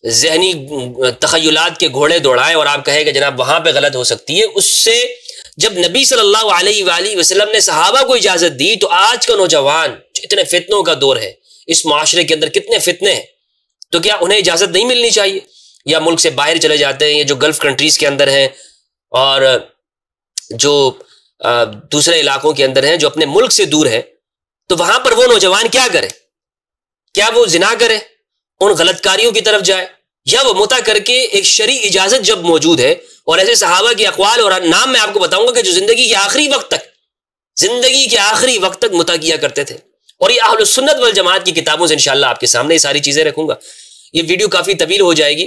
ذہنی تخیلات کے گھوڑے دوڑائیں اور آپ کہیں کہ جناب وہاں پہ غلط ہو سکتی ہے, اس سے جب نبی صلی اللہ علیہ وآلہ وسلم نے صحابہ کو اجازت دی تو آج کا نوجوان اتنے فتنوں کا دور ہے, اس معاشرے کے اندر کتنے فتنے ہیں, تو کیا انہیں اجازت نہیں ملنی چاہیے؟ یا ملک سے باہر چلے جاتے ہیں, یہ جو گلف کنٹریز کے اندر ہیں اور جو دوسرے علاقوں کے اندر ہیں جو اپنے ملک سے دور ہیں, تو وہاں پر وہ نوجوان کیا کرے؟ کیا وہ زنا کرے, ان غلط کاریوں کی طرف جائے, یا وہ متع کر کے ایک شرعی اجازت جب موجود ہے؟ اور ایسے صحابہ کے اقوال اور نام میں آپ کو بتاؤں گا کہ جو زندگی کے آخری وقت تک متع کیا کرتے تھے. اور یہ اہل السنت والجماعت کی کتابوں سے انشاءاللہ آپ کے سامنے یہ ساری چیزیں رکھوں گا. یہ ویڈیو کافی طویل ہو جائے گی,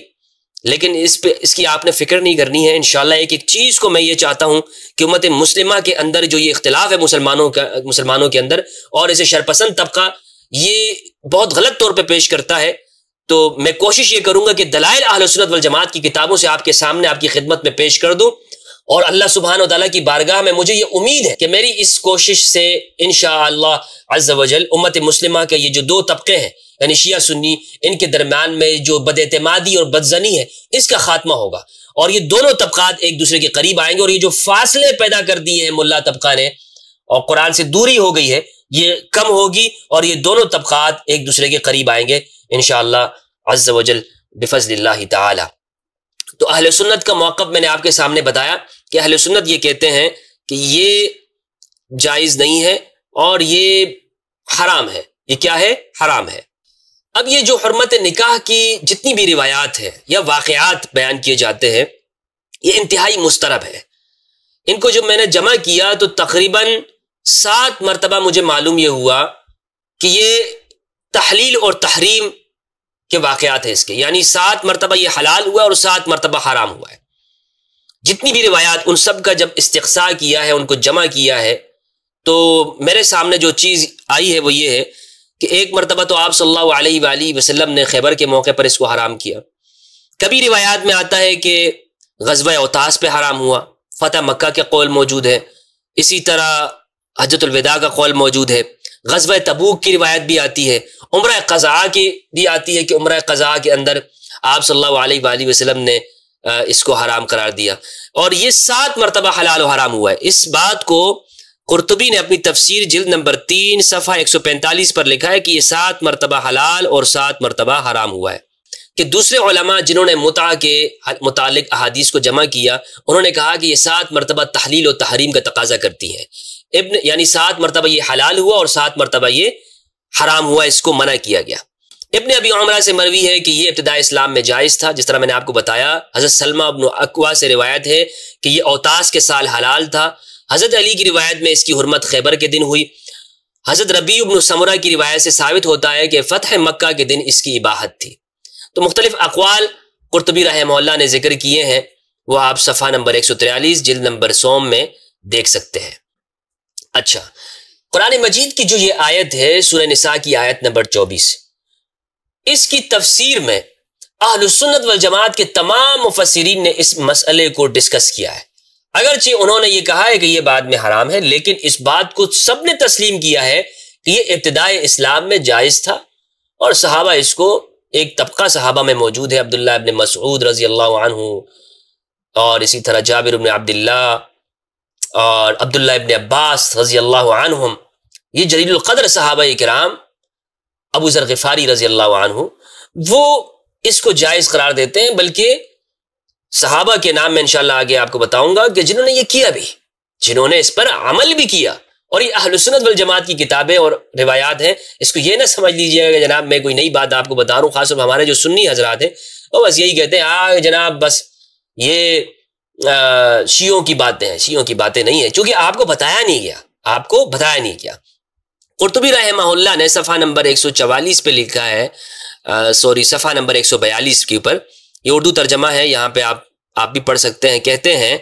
لیکن اس کی آپ نے فکر نہیں کرنی ہے. انشاءاللہ ایک چیز کو میں یہ چاہتا ہوں کہ امت مسلمہ کے اندر جو یہ اختلاف ہے مسلمانوں کے اندر, اور اسے شرپسند طبقہ یہ بہت غلط طور پہ پیش کرتا ہے, تو میں کوشش یہ کروں گا کہ دلائل اہل سنت والجماعت کی کتابوں سے آپ کے سامنے آپ کی خدمت میں پیش کر دوں. اور اللہ سبحانہ و تعالیٰ کی بارگاہ میں مجھے یہ امید ہے کہ میری اس کوشش سے انشاءاللہ عز و جل امت مسلمہ کے یہ جو 2 طبقے ہیں, یعنی شیعہ سنی, ان کے درمیان میں جو بد اعتمادی اور بدزنی ہے اس کا خاتمہ ہوگا, اور یہ دونوں طبقات ایک دوسرے کے قریب آئیں گے, اور یہ جو فاصلے پیدا کر دیے ہیں ملا طبقہ نے اور قرآن سے دوری ہو گئی ہے یہ کم ہوگی, اور یہ دونوں طبقات ایک دوسرے کے قریب آئیں گے انشاءاللہ عز و جل بفضل اللہ تعالی. تو اہل سنت کا موقف میں نے آپ کے سامنے بتایا کہ اہل سنت یہ کہتے ہیں کہ یہ جائز نہیں ہے اور یہ حرام ہے. یہ کیا ہے؟ حرام ہے. اب یہ جو حرمت نکاح کی جتنی بھی روایات ہیں یا واقعات بیان کیے جاتے ہیں یہ انتہائی مسترب ہے. ان کو جب میں نے جمع کیا تو تقریباً 7 مرتبہ مجھے معلوم یہ ہوا کہ یہ تحلیل اور تحریم کے واقعات ہیں اس کے, یعنی 7 مرتبہ یہ حلال ہوا اور 7 مرتبہ حرام ہوا ہے. جتنی بھی روایات ان سب کا جب استقصاء کیا ہے، ان کو جمع کیا ہے، تو میرے سامنے جو چیز آئی ہے وہ یہ ہے کہ ایک مرتبہ تو آپ صلی اللہ علیہ وآلہ وسلم نے خیبر کے موقع پر اس کو حرام کیا. کبھی روایات میں آتا ہے کہ غزوہ اوطاس پہ حرام ہوا، فتح مکہ کے قول موجود ہے، اسی طرح حجۃ الوداع کا قول موجود ہے، غزوہ تبوک کی روایت بھی آتی ہے، عمرہ قضاء کی بھی آتی ہے کہ عمرہ قضاء کے اندر آپ صلی اللہ علیہ وآلہ وسلم نے اس کو حرام قرار دیا، اور یہ 7 مرتبہ حلال و حرام ہوا ہے. اس بات کو قرطبی نے اپنی تفسیر جلد نمبر 3 صفحہ 145 پر لکھا ہے کہ یہ 7 مرتبہ حلال اور 7 مرتبہ حرام ہوا ہے. کہ دوسرے علماء جنہوں نے متع کے متعلق احادیث کو جمع کیا، انہوں نے کہا کہ یہ 7 مرتبہ تحلیل و تحریم کا تقاضا کرتی ہیں. یعنی 7 مرتبہ یہ حلال ہوا اور 7 مرتبہ یہ حرام ہوا، اس کو منع کیا گیا. ابن ابی عمرہ سے مروی ہے کہ یہ ابتداء اسلام میں جائز تھا، جس طرح میں نے آپ کو بتایا. حضرت سلمہ ابن اکوا سے روایت ہے کہ یہ اوطاس کے سال حلال تھا. حضرت علی کی روایت میں اس کی حرمت خیبر کے دن ہوئی. حضرت ربیع بن سمرہ کی روایت سے ثابت ہوتا ہے کہ فتح مکہ کے دن اس کی اباحت تھی. تو مختلف اقوال قرطبی رحمہ اللہ نے ذکر کیے ہیں، وہ آپ صفحہ نمبر 143 جلد نمبر 100 میں دیکھ سکتے ہیں. اچھا، قرآن مجید کی جو یہ آیت ہے سورہ نساء کی آیت نمبر 24، اس کی تفسیر میں اہل السنت والجماعت کے تمام مفسرین نے اس مسئلے کو ڈسکس کیا ہے. اگرچہ انہوں نے یہ کہا ہے کہ یہ بعد میں حرام ہے، لیکن اس بات کو سب نے تسلیم کیا ہے کہ یہ ابتداء اسلام میں جائز تھا، اور صحابہ اس کو، ایک طبقہ صحابہ میں موجود ہے، عبداللہ ابن مسعود رضی اللہ عنہ، اور اسی طرح جابر ابن عبداللہ اور عبداللہ ابن عباس رضی اللہ عنہم، یہ جلیل القدر صحابہ کرام، ابو ذر غفاری رضی اللہ عنہ، وہ اس کو جائز قرار دیتے ہیں. بلکہ صحابہ کے نام میں انشاءاللہ آگے آپ کو بتاؤں گا کہ جنہوں نے یہ کیا بھی، جنہوں نے اس پر عمل بھی کیا، اور یہ اہل سنت والجماعت کی کتابیں اور روایات ہیں. اس کو یہ نہ سمجھ لیجئے گا کہ جناب میں کوئی نئی بات آپ کو بتا رہا ہوں. خاص طور پر ہمارے جو سنی حضرات ہیں وہ بس یہی کہتے ہیں جناب بس یہ شیعوں کی باتیں ہیں. شیعوں کی باتیں نہیں ہیں، چونکہ آپ کو بتایا نہیں گیا، آپ کو بتایا نہیں گیا. قرطبی رحمہ اللہ نے صفحہ نمبر 144 پہ لکھا ہے، صفحہ نمبر 142 کے اوپر، یہ اردو ترجمہ ہے، یہاں پہ آپ بھی پڑھ سکتے ہیں. کہتے ہیں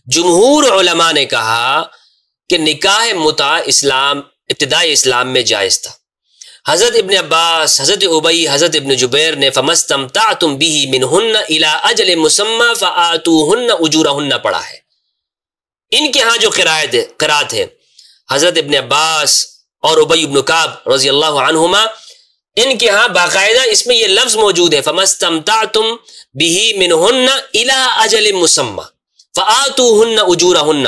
جمہور علماء نے کہا کہ نکاح متع ابتدائی اسلام میں جائز تھا. حضرت ابن عباس، حضرت ابی، حضرت ابن جبیر نے فَمَسْتَمْتَعْتُمْ بِهِ مِنْهُنَّ إِلَىٰ أَجَلٍ مُسَمَّى فَآتُوهُنَّ أُجُورَهُنَّ پڑھا ہے. ان کے ہاں جو قرات ہے حضرت ابن عباس اور ابی ابن کعب رضی اللہ عنہما، ان کے ہاں باقاعدہ اس میں یہ لفظ موجود ہے فَمَسْتَمْتَعْتُمْ بِهِ مِنْهُنَّ إِلَىٰ أَجَلٍ مُسَمَّى فَآتُوهُنَّ أُجُورَهُنَّ،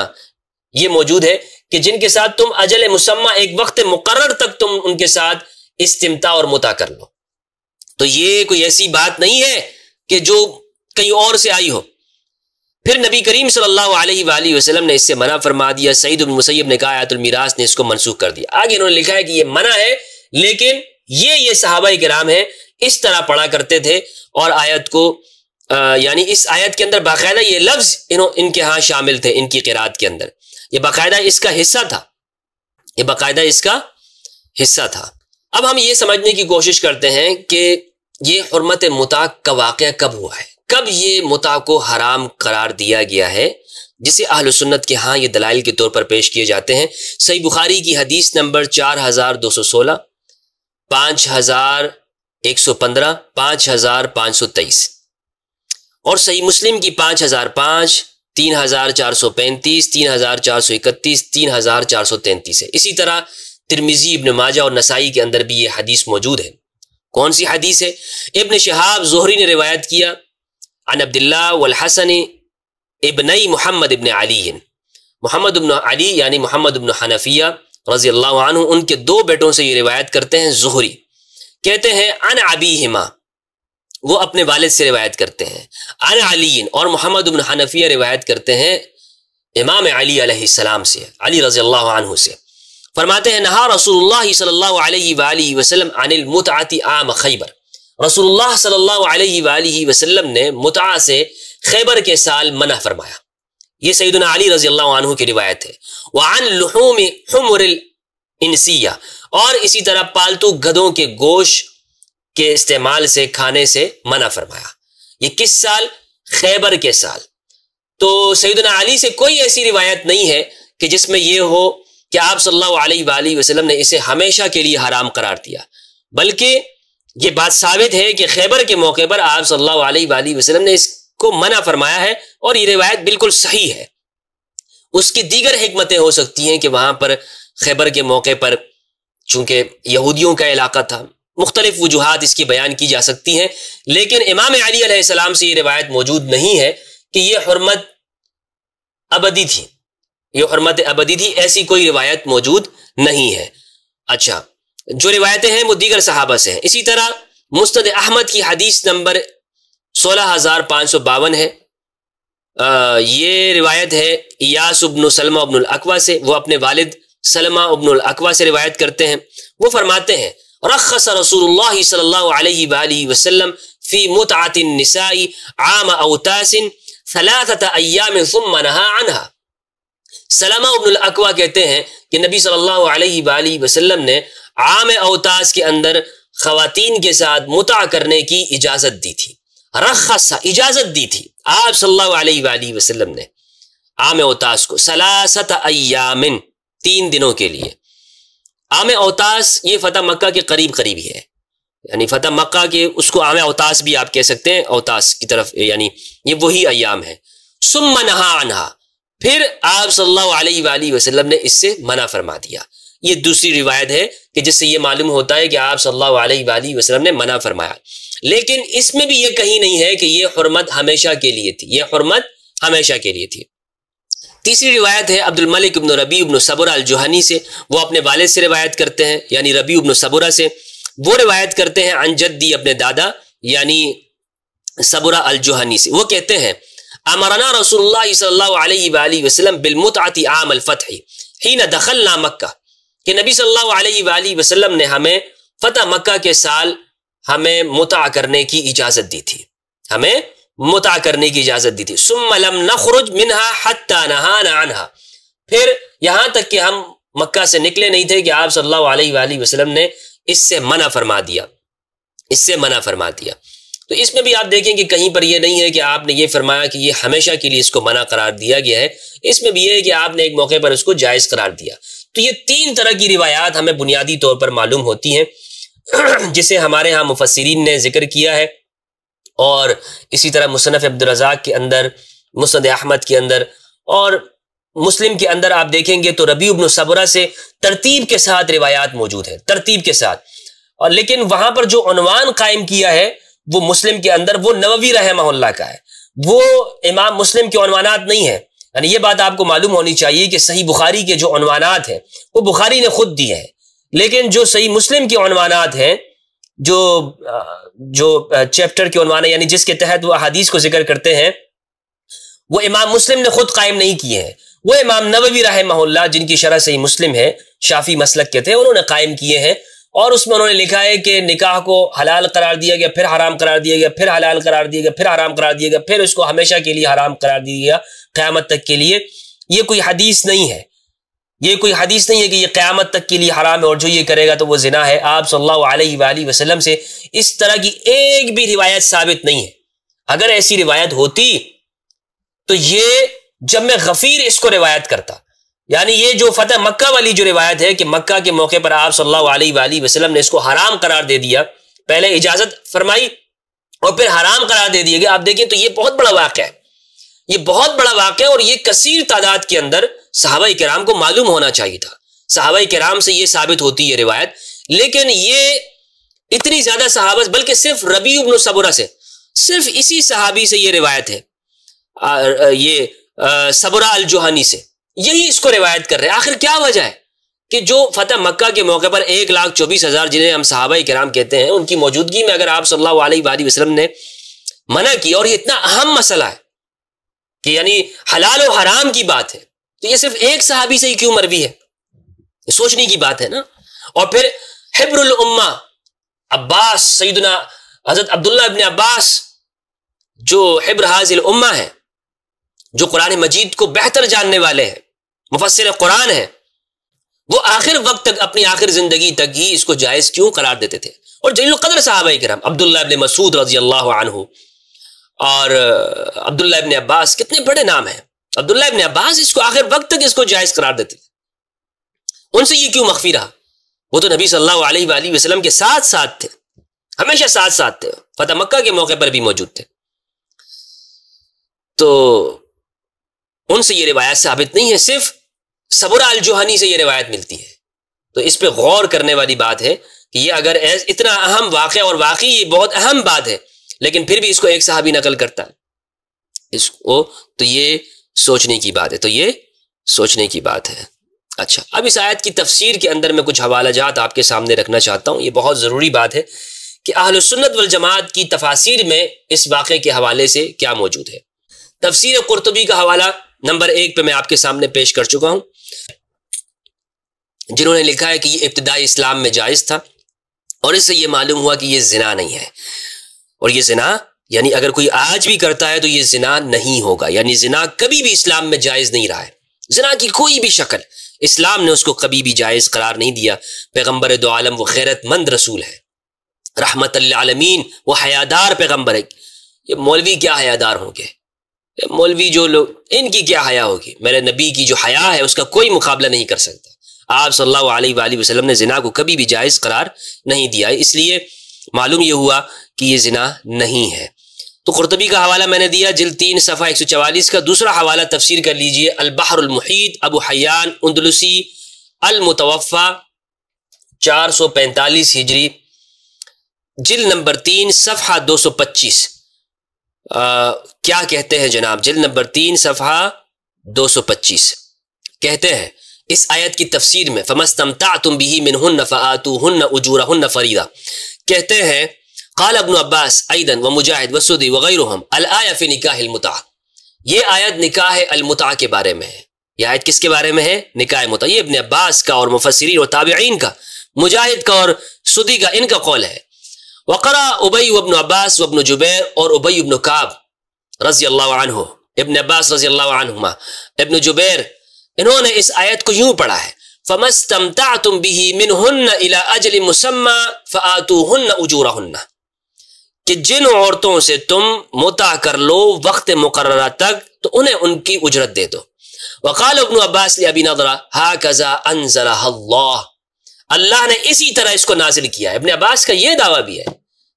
یہ موجود ہے کہ جن کے ساتھ تم اجل مسمى، ایک وقت مقرر تک تم ان کے ساتھ استمتاع اور متع کر لو. تو یہ کوئی ایسی بات نہیں ہے کہ جو کہیں اور سے آئی ہو. پھر نبی کریم صلی اللہ علیہ وآلہ وسلم نے اس سے منع فرما دیا. سعید بن مسیب نے کہا آیت المیراث نے اس کو منسوخ کر دیا. آگے انہوں نے لکھا ہے کہ یہ منع ہے، لیکن یہ صحابہ کرام ہیں اس طرح پڑھا کرتے تھے، اور آیت کو یعنی اس آیت کے اندر باقاعدہ یہ لفظ ان کے ہاں شامل تھے، ان کی قرات کے اندر یہ باقاعدہ اس کا حصہ تھا، یہ باقاعدہ اس کا حصہ تھا. اب ہم یہ سمجھنے کی کوشش کرتے ہیں کہ یہ حرمت متع کا واقعہ کب ہوا ہے، کب یہ متع کو حرام قرار دیا گیا ہے، جسے اہل سنت کے ہاں یہ دلائل کے طور پر پیش کیے جاتے ہیں. صحیح بخاری کی حدیث نمبر 4216، 5115، 5523، اور صحیح مسلم کی 5005، 3435، 3431، 3433 ہے. اسی طرح ترمذی، ابن ماجہ اور نسائی کے اندر بھی یہ حدیث موجود ہے. کون سی حدیث ہے؟ ابن شہاب زہری نے روایت کیا عن عبداللہ والحسن ابنی محمد ابن علی، محمد ابن علی یعنی محمد ابن حنفیہ رضی اللہ عنہ، ان کے 2 بیٹوں سے یہ روایت کرتے ہیں. زہری کہتے ہیں عن ابیہما، وہ اپنے والد سے روایت کرتے ہیں. عن علی، اور محمد بن حنفیہ روایت کرتے ہیں امام علی علیہ السلام سے، علی رضی اللہ عنہ سے. فرماتے ہیں نہا رسول اللہ صلی اللہ علیہ وآلہ وسلم عن المتعۃ عام خیبر، رسول اللہ صلی اللہ علیہ وآلہ وسلم نے متعہ سے خیبر کے سال منع فرمایا. یہ سیدنا علی رضی اللہ عنہ کی روایت ہے. وعن لحوم حمر الانسیہ، اور اسی طرح پالتو گدھوں کے گوشت کے استعمال سے، کھانے سے منع فرمایا. یہ کس سال؟ خیبر کے سال. تو سیدنا علی سے کوئی ایسی روایت نہیں ہے کہ جس میں یہ ہو کہ آپ صلی اللہ علیہ وآلہ وسلم نے اسے ہمیشہ کے لیے حرام قرار دیا، بلکہ یہ بات ثابت ہے کہ خیبر کے موقع پر آپ صلی اللہ علیہ وآلہ وسلم نے اس کو منع فرمایا ہے، اور یہ روایت بالکل صحیح ہے۔ اس کی دیگر حکمتیں ہو سکتی ہیں کہ وہاں پر خیبر کے موقع پر چونکہ یہودیوں کا علاقہ تھا، مختلف وجوہات اس کی بیان کی جا سکتی ہیں، لیکن امام علی علیہ السلام سے یہ روایت موجود نہیں ہے کہ یہ حرمت ابدی تھی، یہ حرمت ابدی تھی، ایسی کوئی روایت موجود نہیں ہے۔ اچھا، جو روایتیں ہیں وہ دیگر صحابہ سے ہیں۔ اسی طرح مسند احمد کی حدیث نمبر 16552 ہے، یہ روایت ہے ایاس ابن سلمہ ابن الاکوع سے، وہ اپنے والد سلمہ ابن الاکوع سے روایت کرتے ہیں۔ وہ فرماتے ہیں رخص رسول اللہ صلی اللہ علیہ وآلہ وسلم فی متعۃ النساء عام اوتاس 3 ایام ثم نہا عنہا۔ سلمہ ابن الاکوع کہتے ہیں کہ نبی صلی اللہ علیہ وآلہ وسلم نے عام اوتاس کے اندر خواتین کے ساتھ متع کرنے کی اجازت دی تھی، رخص اجازت دی تھی آپ صلی اللہ علیہ وآلہ وسلم نے عام اوتاس کو 3 ایام 3 دنوں کے لیے۔ عام اوتاس یہ فتح مکہ کے قریب ہی ہے، یعنی فتح مکہ کے اس کو عام اوتاس بھی آپ کہہ سکتے ہیں، اوتاس کی طرف، یعنی یہ وہی ایام ہے۔ ثم نہا عنہا، پھر آپ صلی اللہ علیہ وآلہ وسلم نے اس سے منع فرما دیا۔ یہ دوسری روایت ہے کہ جس سے یہ معلوم ہوتا ہے کہ آپ صلی اللہ علیہ وآلہ وسلم نے منع فرمایا، لیکن اس میں بھی یہ کہیں نہیں ہے کہ یہ حرمت ہمیشہ کے لیے تھی، یہ حرمت ہمیشہ کے لیے تھی۔ تیسری روایت ہے عبد الملک ابن ربیع ابن صبرہ الجہنی سے، وہ اپنے والد سے روایت کرتے ہیں، یعنی ربیع ابن صبرہ سے، وہ روایت کرتے ہیں عن جدی اپنے دادا یعنی صبرہ الجہنی سے، وہ کہتے ہیں امرنا رسول اللہ صلی اللہ علیہ وآلہ وسلم بالمتعۃ عام الفتح حین دخلنا مکہ، کہ نبی صلی اللہ علیہ وآلہ وسلم نے ہمیں فتح مکہ کے سال ہمیں متع کرنے کی اجازت دی تھی، ہمیں متع کرنے کی اجازت دی تھی۔ ثم لم نخرج منها حتى نهانا عنها، پھر یہاں تک کہ ہم مکہ سے نکلے نہیں تھے کہ آپ صلی اللہ علیہ وآلہ وسلم نے اس سے منع فرما دیا، اس سے منع فرما دیا۔ تو اس میں بھی آپ دیکھیں کہ کہیں پر یہ نہیں ہے کہ آپ نے یہ فرمایا کہ یہ ہمیشہ کے لیے اس کو منع قرار دیا گیا ہے، اس میں بھی یہ ہے کہ آپ نے ایک موقع پر اس کو جائز قرار دیا۔ تو یہ 3 طرح کی روایات ہمیں بنیادی طور پر معلوم ہوتی ہیں، جسے ہمارے ہاں مفسرین نے ذکر کیا ہے، اور اسی طرح مصنف عبدالرزاق کے اندر، مسند احمد کے اندر اور مسلم کے اندر آپ دیکھیں گے تو ربیع ابن صبرہ سے ترتیب کے ساتھ روایات موجود ہیں، ترتیب کے ساتھ، اور لیکن وہاں پر جو عنوان قائم کیا ہے وہ مسلم کے اندر وہ نووی رحمہ اللہ کا ہے، وہ امام مسلم کے عنوانات نہیں ہیں۔ یعنی یہ بات آپ کو معلوم ہونی چاہیے کہ صحیح بخاری کے جو عنوانات ہیں وہ بخاری نے خود دیے ہیں، لیکن جو صحیح مسلم کے عنوانات ہیں، جو چیپٹر کے عنوان ہے، یعنی جس کے تحت وہ احادیث کو ذکر کرتے ہیں، وہ امام مسلم نے خود قائم نہیں کیے ہیں، وہ امام نووی رحمہ اللہ جن کی شرح صحیح مسلم ہے، شافعی مسلک کے تھے، انہوں نے قائم کیے ہیں، اور اس میں انہوں نے لکھا ہے کہ نکاح کو حلال قرار دیا گیا، پھر حرام قرار دیا گیا، پھر حلال قرار دیا گیا، پھر حرام قرار دیا گیا، پھر اس کو ہمیشہ کے لیے حرام قرار دیا گیا قیامت تک کے لیے۔ یہ کوئی حدیث نہیں ہے، یہ کوئی حدیث نہیں ہے کہ یہ قیامت تک کے لیے حرام ہے اور جو یہ کرے گا تو وہ زنا ہے۔ آپ صلی اللہ علیہ وآلہ وسلم سے اس طرح کی ایک بھی روایت ثابت نہیں ہے۔ اگر ایسی روایت ہوتی تو یہ جب میں غفیر اس کو روایت کرتا، یعنی یہ جو فتح مکہ والی جو روایت ہے کہ مکہ کے موقع پر آپ صلی اللہ علیہ وآلہ وسلم نے اس کو حرام قرار دے دیا، پہلے اجازت فرمائی اور پھر حرام قرار دے دیا گیا، آپ دیکھیں تو یہ بہت بڑا واقعہ ہے، یہ بہت بڑا واقعہ ہے، اور یہ کثیر تعداد کے اندر صحابہ کرام کو معلوم ہونا چاہیے تھا، صحابہ کرام سے یہ ثابت ہوتی ہے روایت، لیکن یہ اتنی زیادہ صحابہ، بلکہ صرف ربیع ابن صبرہ سے، صرف اسی صحابی سے یہ روایت ہے، یہ صبرہ الجہنی سے، یہی اس کو روایت کر رہے ہیں۔ آخر کیا وجہ ہے کہ جو فتح مکہ کے موقع پر 1,24,000 جنہیں ہم صحابہ کرام کہتے ہیں، ان کی موجودگی میں اگر آپ صلی اللہ علیہ وآلہ وسلم نے منع کیا، اور یہ اتنا اہم مسئلہ ہے کہ یعنی حلال و حرام کی بات ہے، تو یہ صرف ایک صحابی سے ہی کیوں مروی ہے؟ یہ سوچنے کی بات ہے نا۔ اور پھر حبر الامہ عباس، سیدنا حضرت عبداللہ ابن عباس جو حبر حاضر الامہ ہے، جو قرآن مجید کو بہتر جاننے والے ہیں، مفسر قرآن ہیں، وہ آخر وقت تک، اپنی آخر زندگی تک ہی اس کو جائز کیوں قرار دیتے تھے۔ اور جلیل القدر صحابہ کرام، عبداللہ ابن مسعود رضی اللہ عنہ اور عبداللہ ابن عباس، کتنے بڑے نام ہیں. عبداللہ ابن عباس اس کو آخر وقت تک اس کو جائز قرار دیتے تھے. ان سے یہ کیوں مخفی رہا؟ وہ تو نبی صلی اللہ علیہ وآلہ وسلم کے ساتھ ساتھ تھے، ہمیشہ ساتھ ساتھ تھے، فتح مکہ کے موقع پر بھی موجود تھے. تو ان سے یہ روایت ثابت نہیں ہے، صرف صبرہ الجہنی سے یہ روایت ملتی ہے. تو اس پہ غور کرنے والی بات ہے کہ یہ اگر اتنا اہم واقعہ، اور واقعی یہ بہت اہم بات ہے، لیکن پھر بھی اس کو ایک صحابی نقل کرتا ہے اس کو، تو یہ سوچنے کی بات ہے، تو یہ سوچنے کی بات ہے. اچھا، اب اس آیت کی تفسیر کے اندر میں کچھ حوالہ جات آپ کے سامنے رکھنا چاہتا ہوں. یہ بہت ضروری بات ہے کہ اہل سنت والجماعت کی تفاسیر میں اس واقعے کے حوالے سے کیا موجود ہے. تفسیر قرطبی کا حوالہ نمبر 1 پہ میں آپ کے سامنے پیش کر چکا ہوں، جنہوں نے لکھا ہے کہ یہ ابتدائی اسلام میں جائز تھا، اور اس سے یہ معلوم ہوا کہ یہ زنا نہیں ہے. اور یہ زنا یعنی اگر کوئی آج بھی کرتا ہے تو یہ زنا نہیں ہوگا، یعنی زنا کبھی بھی اسلام میں جائز نہیں رہا ہے. زنا کی کوئی بھی شکل اسلام نے اس کو کبھی بھی جائز قرار نہیں دیا. پیغمبر دو عالم وہ غیرت مند رسول ہے، رحمت للعالمین، وہ حیادار پیغمبر ہے. یہ مولوی کیا حیادار ہوں گے؟ مولوی جو لوگ، ان کی کیا حیا ہوگی؟ میرے نبی کی جو حیا ہے اس کا کوئی مقابلہ نہیں کر سکتا. آپ صلی اللہ علیہ وآلہ وسلم نے زنا کو کبھی بھی جائز قرار نہیں دیا، اس لیے معلوم یہ ہوا کہ یہ زنا نہیں ہے. تو قرطبی کا حوالہ میں نے دیا، جلد 3 صفحہ 144 کا. دوسرا حوالہ تفسیر کر لیجئے، البحر المحیط، ابو حیان اندلسی، المتوفا 445 ہجری، جلد نمبر 3 صفحہ 225. کیا کہتے ہیں جناب؟ جلد نمبر 3 صفحہ 225 کہتے ہیں اس آیت کی تفسیر میں، فَمَسْتَمْتَعْتُمْ بِهِ مِنْهُنَّ فَآتُوهُنَّ أُجُورَهُنَّ فَرِيضَةً. کہتے ہیں قال ابن عباس ایضا ومجاہد وسدی وغیرہم الآیہ فی نکاح المتعہ. یہ آیت نکاح المتعہ کے بارے میں ہے. یہ آیت کس کے بارے میں ہے؟ نکاح متعہ. یہ ابن عباس کا اور مفسرین اور تابعین کا، مجاہد کا اور سدی کا، ان کا قول ہے. وقرأ ابی وابن عباس وابن جبیر، اور ابی ابن کعب رضی اللہ عنہ، ابن عباس رضی اللہ عنہما، ابن جبیر، انہوں نے اس آیت کو یوں پڑھا ہے، فَمَا اسْتَمْتَعْتُمْ بِهِ مِنْهُنَّ إِلَىٰ أَجْلٍ مُسَمَّى فَآتُوهُنَّ أُجُورَهُنَّ، کہ جن عورتوں سے تم متع کر لو وقت مقررہ تک تو انہیں ان کی اجرت دے دو. وقال ابن عباس لأبی نضرہ هَكَذَا أَنزَلَهَا اللَّهُ، اللہ نے اسی طرح اس کو نازل کیا ہے. ابن عباس کا یہ دعویٰ بھی ہے،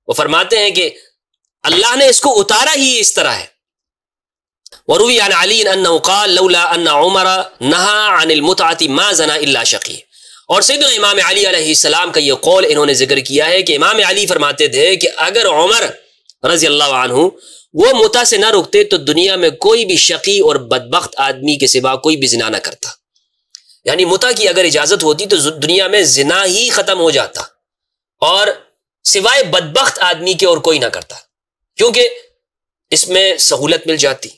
وہ فرماتے ہیں کہ اللہ نے اس کو اتارا ہی اس طرح ہے. وروی عن علی انه قال لولا ان عمر نهى عن المتعة ما زنا الا شقی. اور سیدنا امام علی علیہ السلام کا یہ قول انہوں نے ذکر کیا ہے کہ امام علی فرماتے تھے کہ اگر عمر رضی اللہ عنہ وہ متع سے نہ رکتے تو دنیا میں کوئی بھی شقی اور بدبخت آدمی کے سوا کوئی بھی زنا نہ کرتا. یعنی متع کی اگر اجازت ہوتی تو دنیا میں زنا ہی ختم ہو جاتا، اور سوائے بدبخت آدمی کے اور کوئی نہ کرتا، کیونکہ اس میں سہولت مل جاتی،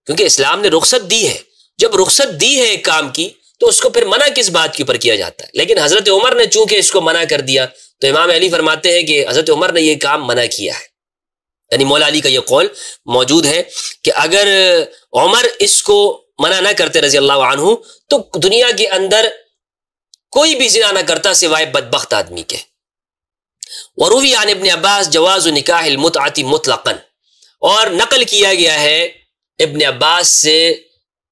کیونکہ اسلام نے رخصت دی ہے. جب رخصت دی ہے ایک کام کی تو اس کو پھر منع کس بات کے اوپر کیا جاتا ہے؟ لیکن حضرت عمر نے چونکہ اس کو منع کر دیا تو امام علی فرماتے ہیں کہ حضرت عمر نے یہ کام منع کیا ہے. یعنی مولا علی کا یہ قول موجود ہے کہ اگر عمر اس کو منع نہ کرتے رضی اللہ عنہ تو دنیا کے اندر کوئی بھی زنا نہ کرتا سوائے بدبخت آدمی کے. وروی عن ابن عباس جواز نکاح المتعة مطلقا، اور نقل کیا گیا ہے ابن عباس سے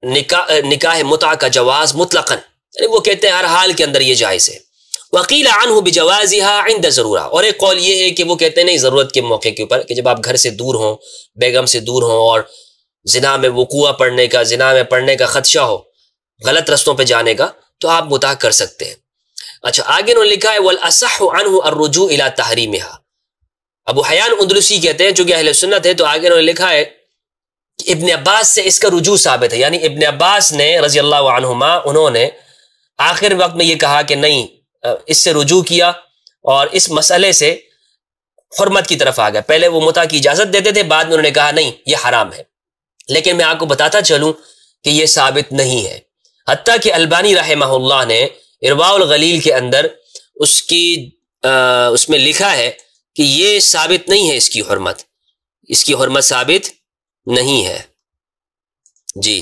نکاح متعہ کا جواز مطلقاً، یعنی وہ کہتے ہیں ہر حال کے اندر یہ جائز ہے. وقیل عنہ بجوازها عند ضرورہ، اور ایک قول یہ ہے کہ وہ کہتے ہیں نہیں، ضرورت کے موقع کے اوپر، کہ جب آپ گھر سے دور ہوں، بیگم سے دور ہوں، اور زنا میں وقوع پڑنے کا، زنا میں پڑنے کا خدشہ ہو، غلط رستوں پہ جانے کا، تو آپ متعہ کر سکتے ہیں. اچھا، آگے انہوں نے لکھا ہے والاصح عنہ الرجوع الى تحریمها. ابو حیان اندلسی کہتے ہیں چونکہ اہل سنت ہے تو آگے انہوں نے لکھا ہے کہ ابن عباس سے اس کا رجوع ثابت ہے. یعنی ابن عباس نے رضی اللہ عنہما، انہوں نے آخر وقت میں یہ کہا کہ نہیں، اس سے رجوع کیا اور اس مسئلے سے حرمت کی طرف آ گیا. پہلے وہ متع کی اجازت دیتے تھے، بعد میں انہوں نے کہا نہیں یہ حرام ہے. لیکن میں آپ کو بتاتا چلوں کہ یہ ثابت نہیں ہے، حتیٰ کہ البانی رحمہ اللہ نے ارواء الغلیل کے اندر اس میں لکھا ہے کہ یہ ثابت نہیں ہے، اس کی حرمت ثابت نہیں ہے. جی،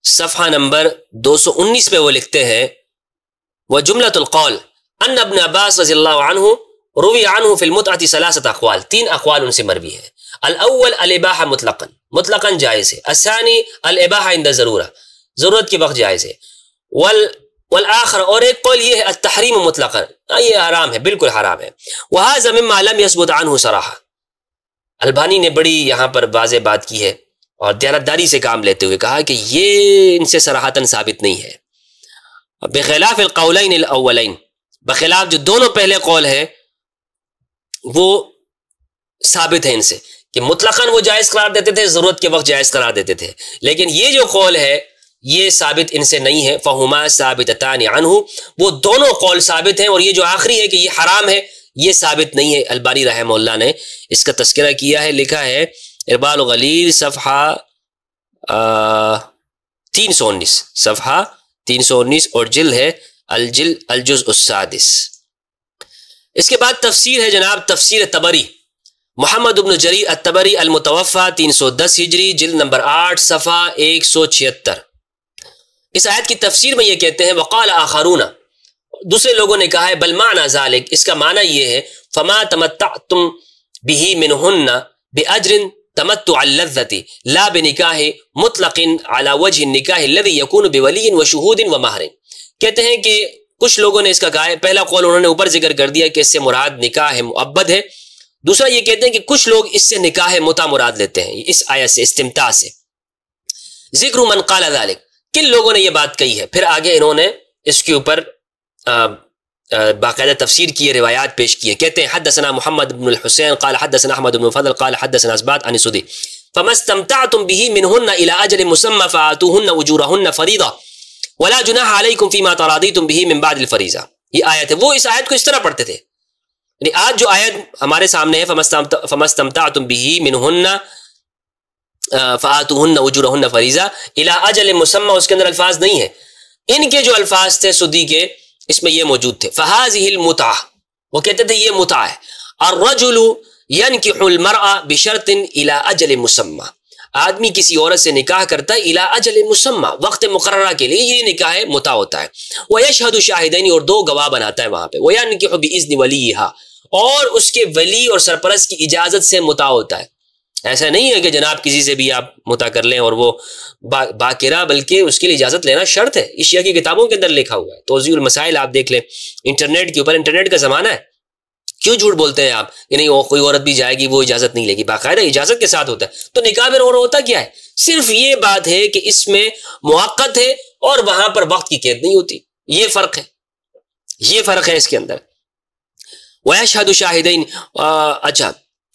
صفحہ نمبر 219 پہ وہ لکھتے ہیں وجملۃ القول ان ابن عباس رضی اللہ عنہ روی عنہ فی المتعۃ ثلاثۃ اقوال، 3 اقوال ان سے مروی ہے. الاول الاباحہ مطلقاً، مطلقاً جائز ہے. الثانی الاباحہ عند ضرورہ، ضرورت کے وقت جائز ہے. والآخر، اور ایک قول یہ ہے التحریم مطلقاً، یہ حرام ہے، بالکل حرام ہے. وہذا مما لم يثبت عنہ صراحہ. البانی نے بڑی یہاں پر واضح بات کی ہے اور دیانتداری سے کام لیتے ہوئے کہا کہ یہ ان سے صراحتاً ثابت نہیں ہے. بخلاف القولین الاولین، بخلاف جو دونوں پہلے قول ہیں وہ ثابت ہے ان سے کہ مطلقاً وہ جائز قرار دیتے تھے، ضرورت کے وقت جائز قرار دیتے تھے. لیکن یہ جو قول ہے یہ ثابت ان سے نہیں ہے. فہما ثابتتان عنہ، وہ دونوں قول ثابت ہیں، اور یہ جو آخری ہے کہ یہ حرام ہے یہ ثابت نہیں ہے. البانی رحمہ اللہ نے اس کا تذکرہ کیا ہے، لکھا ہے اربال غلیل صفحہ 319، صفحہ 319، اور جلد ہے الجزء السادس. اس کے بعد تفسیر ہے جناب، تفسیر طبری، محمد بن جریر الطبری المتوفى 310 ہجری، جلد نمبر 8، صفحہ 176. اس آیت کی تفسیر میں یہ کہتے ہیں وقال آخرون، دوسرے لوگوں نے کہا ہے بل معنی ذالک، اس کا معنی یہ ہے فما تمتعتم به منہن باجر تمتع اللذۃ لا بنکاح مطلق على وجه النکاح الذي يكون بولی وشہود ومہر. کہتے ہیں کہ کچھ لوگوں نے اس کا کہا ہے، پہلا قول انہوں نے اوپر ذکر کر دیا کہ اس سے مراد نکاح مؤبد ہے. دوسرا یہ کہتے ہیں کہ کچھ لوگ اس سے نکاح متع مراد لیتے ہیں اس آیت سے، استمتاع سے. ذکر من قال ذلك، کن لوگوں نے یہ بات کہی ہے. پھر آگے انہوں نے اس کے اوپر باقاعدہ تفسیر کی، روایات پیش کی ہے. کہتے ہیں حدثنا محمد بن الحسین قال حدثنا احمد بن فضل قال حدثنا اسبات عن سدی فما استمتعتم به منهن الى اجل مسمى فآتوهن اجورهن فریضہ ولا جناح علیکم فیما تراضیتم به من بعد الفریضہ. یہ آیت ہے. وہ اس آیت کو اس طرح پڑھتے تھے، یعنی آج جو آیت ہمارے سامنے ہے فما استمتعتم به منهن فآتوهن اجورهن فریضہ الى اجل مسمى، اس کے اندر الفاظ نہیں ہیں. ان کے جو الفاظ تھے سدی کے، اس میں یہ موجود تھے. فهذه المتعہ، وہ کہتے تھے یہ متعہ ہے. الرجل ينكح المرأة بشرط الى اجل مسمى، آدمی کسی عورت سے نکاح کرتا ہے الى اجل مسمى، وقت مقررہ کے لیے، یہ نکاح متع ہوتا ہے. ويشهد شاہدین، اور دو گواہ بناتا ہے وہاں پہ. وينكح باذن وليها، اور اس کے ولی اور سرپرست کی اجازت سے متع ہوتا ہے. ایسا نہیں ہے کہ جناب کسی سے بھی آپ متع کر لیں اور وہ باقرہ، بلکہ اس کے لیے اجازت لینا شرط ہے. اس شیعہ کی کتابوں کے اندر لکھا ہوا ہے. توضیح المسائل آپ دیکھ لیں انٹرنیٹ کے اوپر، انٹرنیٹ کا زمانہ ہے. کیوں جھوٹ بولتے ہیں آپ کہ نہیں کوئی عورت بھی جائے گی وہ اجازت نہیں لے گی؟ باقاعدہ اجازت کے ساتھ ہوتا ہے. تو نکاح میں ہوتا کیا ہے؟ صرف یہ بات ہے کہ اس میں موقت ہے اور وہاں پر وقت کی قید نہیں ہوتی. یہ فرق ہے، یہ فرق ہے اس کے اندر. وَيَشْهَدُ شَاهِدَيْنِ، اچھا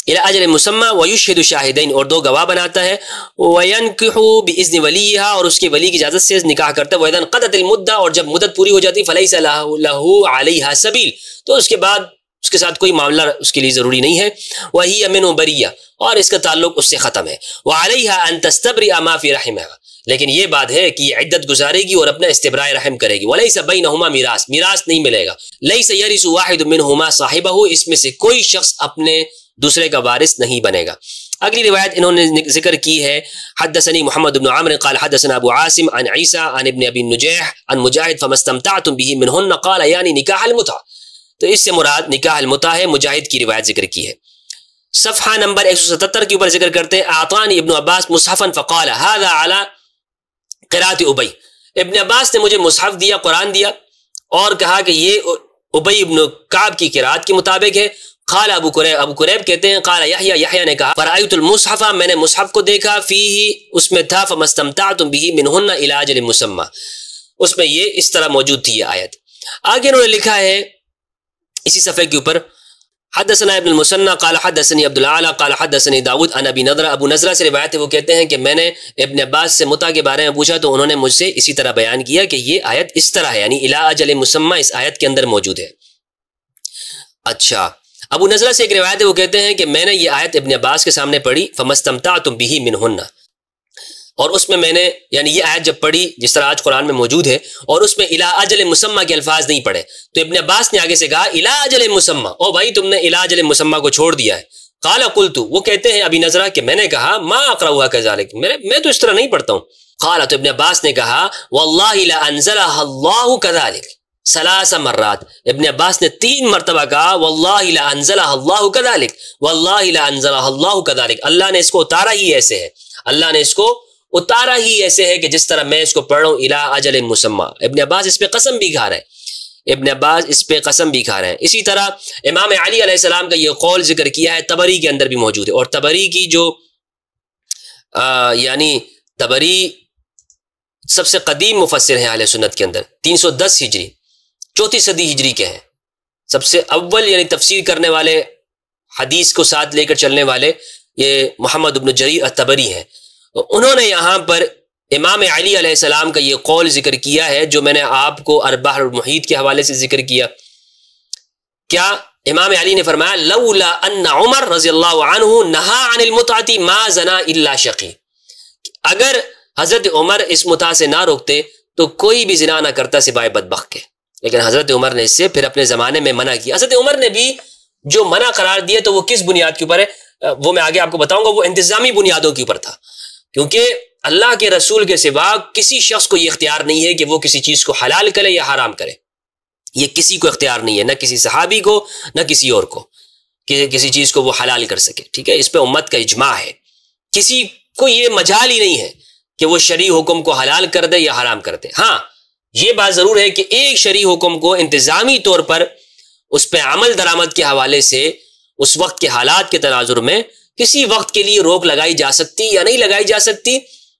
الى اجل مسمى ويشهد شاہدین، اور دو گواہ بناتا ہے. وينكح باذن وليها، اور اس کے ولی کی اجازت سے نکاح کرتا ہے. واذا انقضت المدة، اور جب مدت پوری ہو جاتی فليس له عليها سبيل، تو اس کے بعد اس کے ساتھ کوئی معاملہ اس کے لیے ضروری نہیں ہے. وهي منه بریہ، اور اس کا تعلق اس سے ختم ہے. وعليها ان تستبرئ ما في رحمها، لیکن یہ بات ہے کہ یہ عدت گزارے گی اور اپنا استبراء رحم کرے گی. وليس بينهما میراث، میراث نہیں ملے گا. ليس يرث واحد منهما صاحبه، اس میں سے کوئی شخص اپنے دوسرے کا وارث نہیں بنے گا. اگلی روایت انہوں نے ذکر کی ہے حدثني محمد بن عمرو قال حدثنا ابو عاصم عن عیسى عن ابن ابی النجیح عن مجاہد فما استمتعتم به منهن قال یعنی نکاح المتع، تو اس سے مراد نکاح المتع ہے. مجاہد کی روایت ذکر کی ہے. صفحہ نمبر 177 کے اوپر ذکر کرتے ہیں اعطانی ابن عباس مصحفا فقال هذا على قراءة ابی، ابن عباس نے مجھے مصحف دیا، قرآن دیا، اور کہا کہ یہ ابی ابن کعب کی قراءت کے مطابق ہے. قال ابو قریب کہتے ہیں قال یحییٰ نے کہا فرأیت المصحف، میں نے مصحف کو دیکھا، فیہ اس میں تھا فما استمتعتم به منہن الی اجل مسمى، اس میں یہ اس طرح موجود تھی یہ آیت. آگے انہوں نے لکھا ہے اسی صفحے کے اوپر حدثنا ابن المثنى قال حدثني عبد الاعلى قال حدثني داود عن ابي نضرة، ابو نضرہ سے روایت ہے، وہ کہتے ہیں کہ میں نے ابن عباس سے متع کے بارے میں پوچھا تو انہوں نے مجھ سے اسی طرح بیان کیا کہ یہ آیت اس طرح ہے، یعنی الی اجل مسمى اس آیت کے اندر موجود ہے. اچھا، ابو نضرہ سے ایک روایت ہے، وہ کہتے ہیں کہ میں نے یہ آیت ابن عباس کے سامنے پڑھی فما استمتعتم به منہن، اور اس میں نے یعنی یہ آیت جب پڑھی جس طرح آج قرآن میں موجود ہے، اور اس میں الی اجل مسمى کے الفاظ نہیں پڑھے، تو ابن عباس نے آگے سے کہا الی اجل مسمى، او بھائی تم نے الی اجل مسمى کو چھوڑ دیا ہے. قال قلت، وہ کہتے ہیں ابی نضرہ کہ میں نے کہا ما اقرأها كذلك، میں تو اس طرح نہیں پڑھتا ہوں. قال، تو ابن عباس نے کہا واللہ لانزلها اللہ كذلك، ثلاث مرات، ابن عباس نے 3 مرتبہ کہا واللہ لا انزلہ اللہ کذالک، واللہ لا انزلہ اللہ کذالک، اللہ نے اس کو اتارا ہی ایسے ہے، اللہ نے اس کو اتارا ہی ایسے ہے کہ جس طرح میں اس کو پڑھ رہا ہوں، الی اجل مسمی۔ ابن عباس اس پہ قسم بھی کھا رہے ہیں، ابن عباس اس پہ قسم بھی کھا رہے ہیں۔ اسی طرح امام علی علیہ السلام کا یہ قول ذکر کیا ہے، طبری کے اندر بھی موجود ہے، اور طبری کی جو یعنی طبری سب سے قدیم مفسر ہیں اہل سنت کے اندر، 310 ہجری، 4 صدی ہجری کے ہیں، سب سے اول یعنی تفسیر کرنے والے، حدیث کو ساتھ لے کر چلنے والے یہ محمد بن جریر الطبری ہیں۔ انہوں نے یہاں پر امام علی علیہ السلام کا یہ قول ذکر کیا ہے جو میں نے آپ کو البحر المحیط کے حوالے سے ذکر کیا۔ کیا امام علی نے فرمایا لولا ان عمر رضی اللہ عنہ نہا عن المتعۃ ما زنا الا شقی، اگر حضرت عمر اس متع سے نہ روکتے تو کوئی بھی زنا نہ کرتا سوائے بدبخت کے، لیکن حضرت عمر نے اس سے پھر اپنے زمانے میں منع کیا۔ حضرت عمر نے بھی جو منع قرار دیا تو وہ کس بنیاد کے اوپر ہے وہ میں آگے آپ کو بتاؤں گا، وہ انتظامی بنیادوں کے اوپر تھا، کیونکہ اللہ کے رسول کے سوا کسی شخص کو یہ اختیار نہیں ہے کہ وہ کسی چیز کو حلال کرے یا حرام کرے، یہ کسی کو اختیار نہیں ہے، نہ کسی صحابی کو نہ کسی اور کو کہ کسی چیز کو وہ حلال کر سکے، ٹھیک ہے، اس پہ امت کا اجماع ہے، کسی کو یہ مجال ہی نہیں ہے کہ وہ شرعی حکم کو حلال کر دے یا حرام کر دے۔ ہاں یہ بات ضرور ہے کہ ایک شرعی حکم کو انتظامی طور پر اس پہ عمل درآمد کے حوالے سے اس وقت کے حالات کے تناظر میں کسی وقت کے لیے روک لگائی جا سکتی یا نہیں لگائی جا سکتی،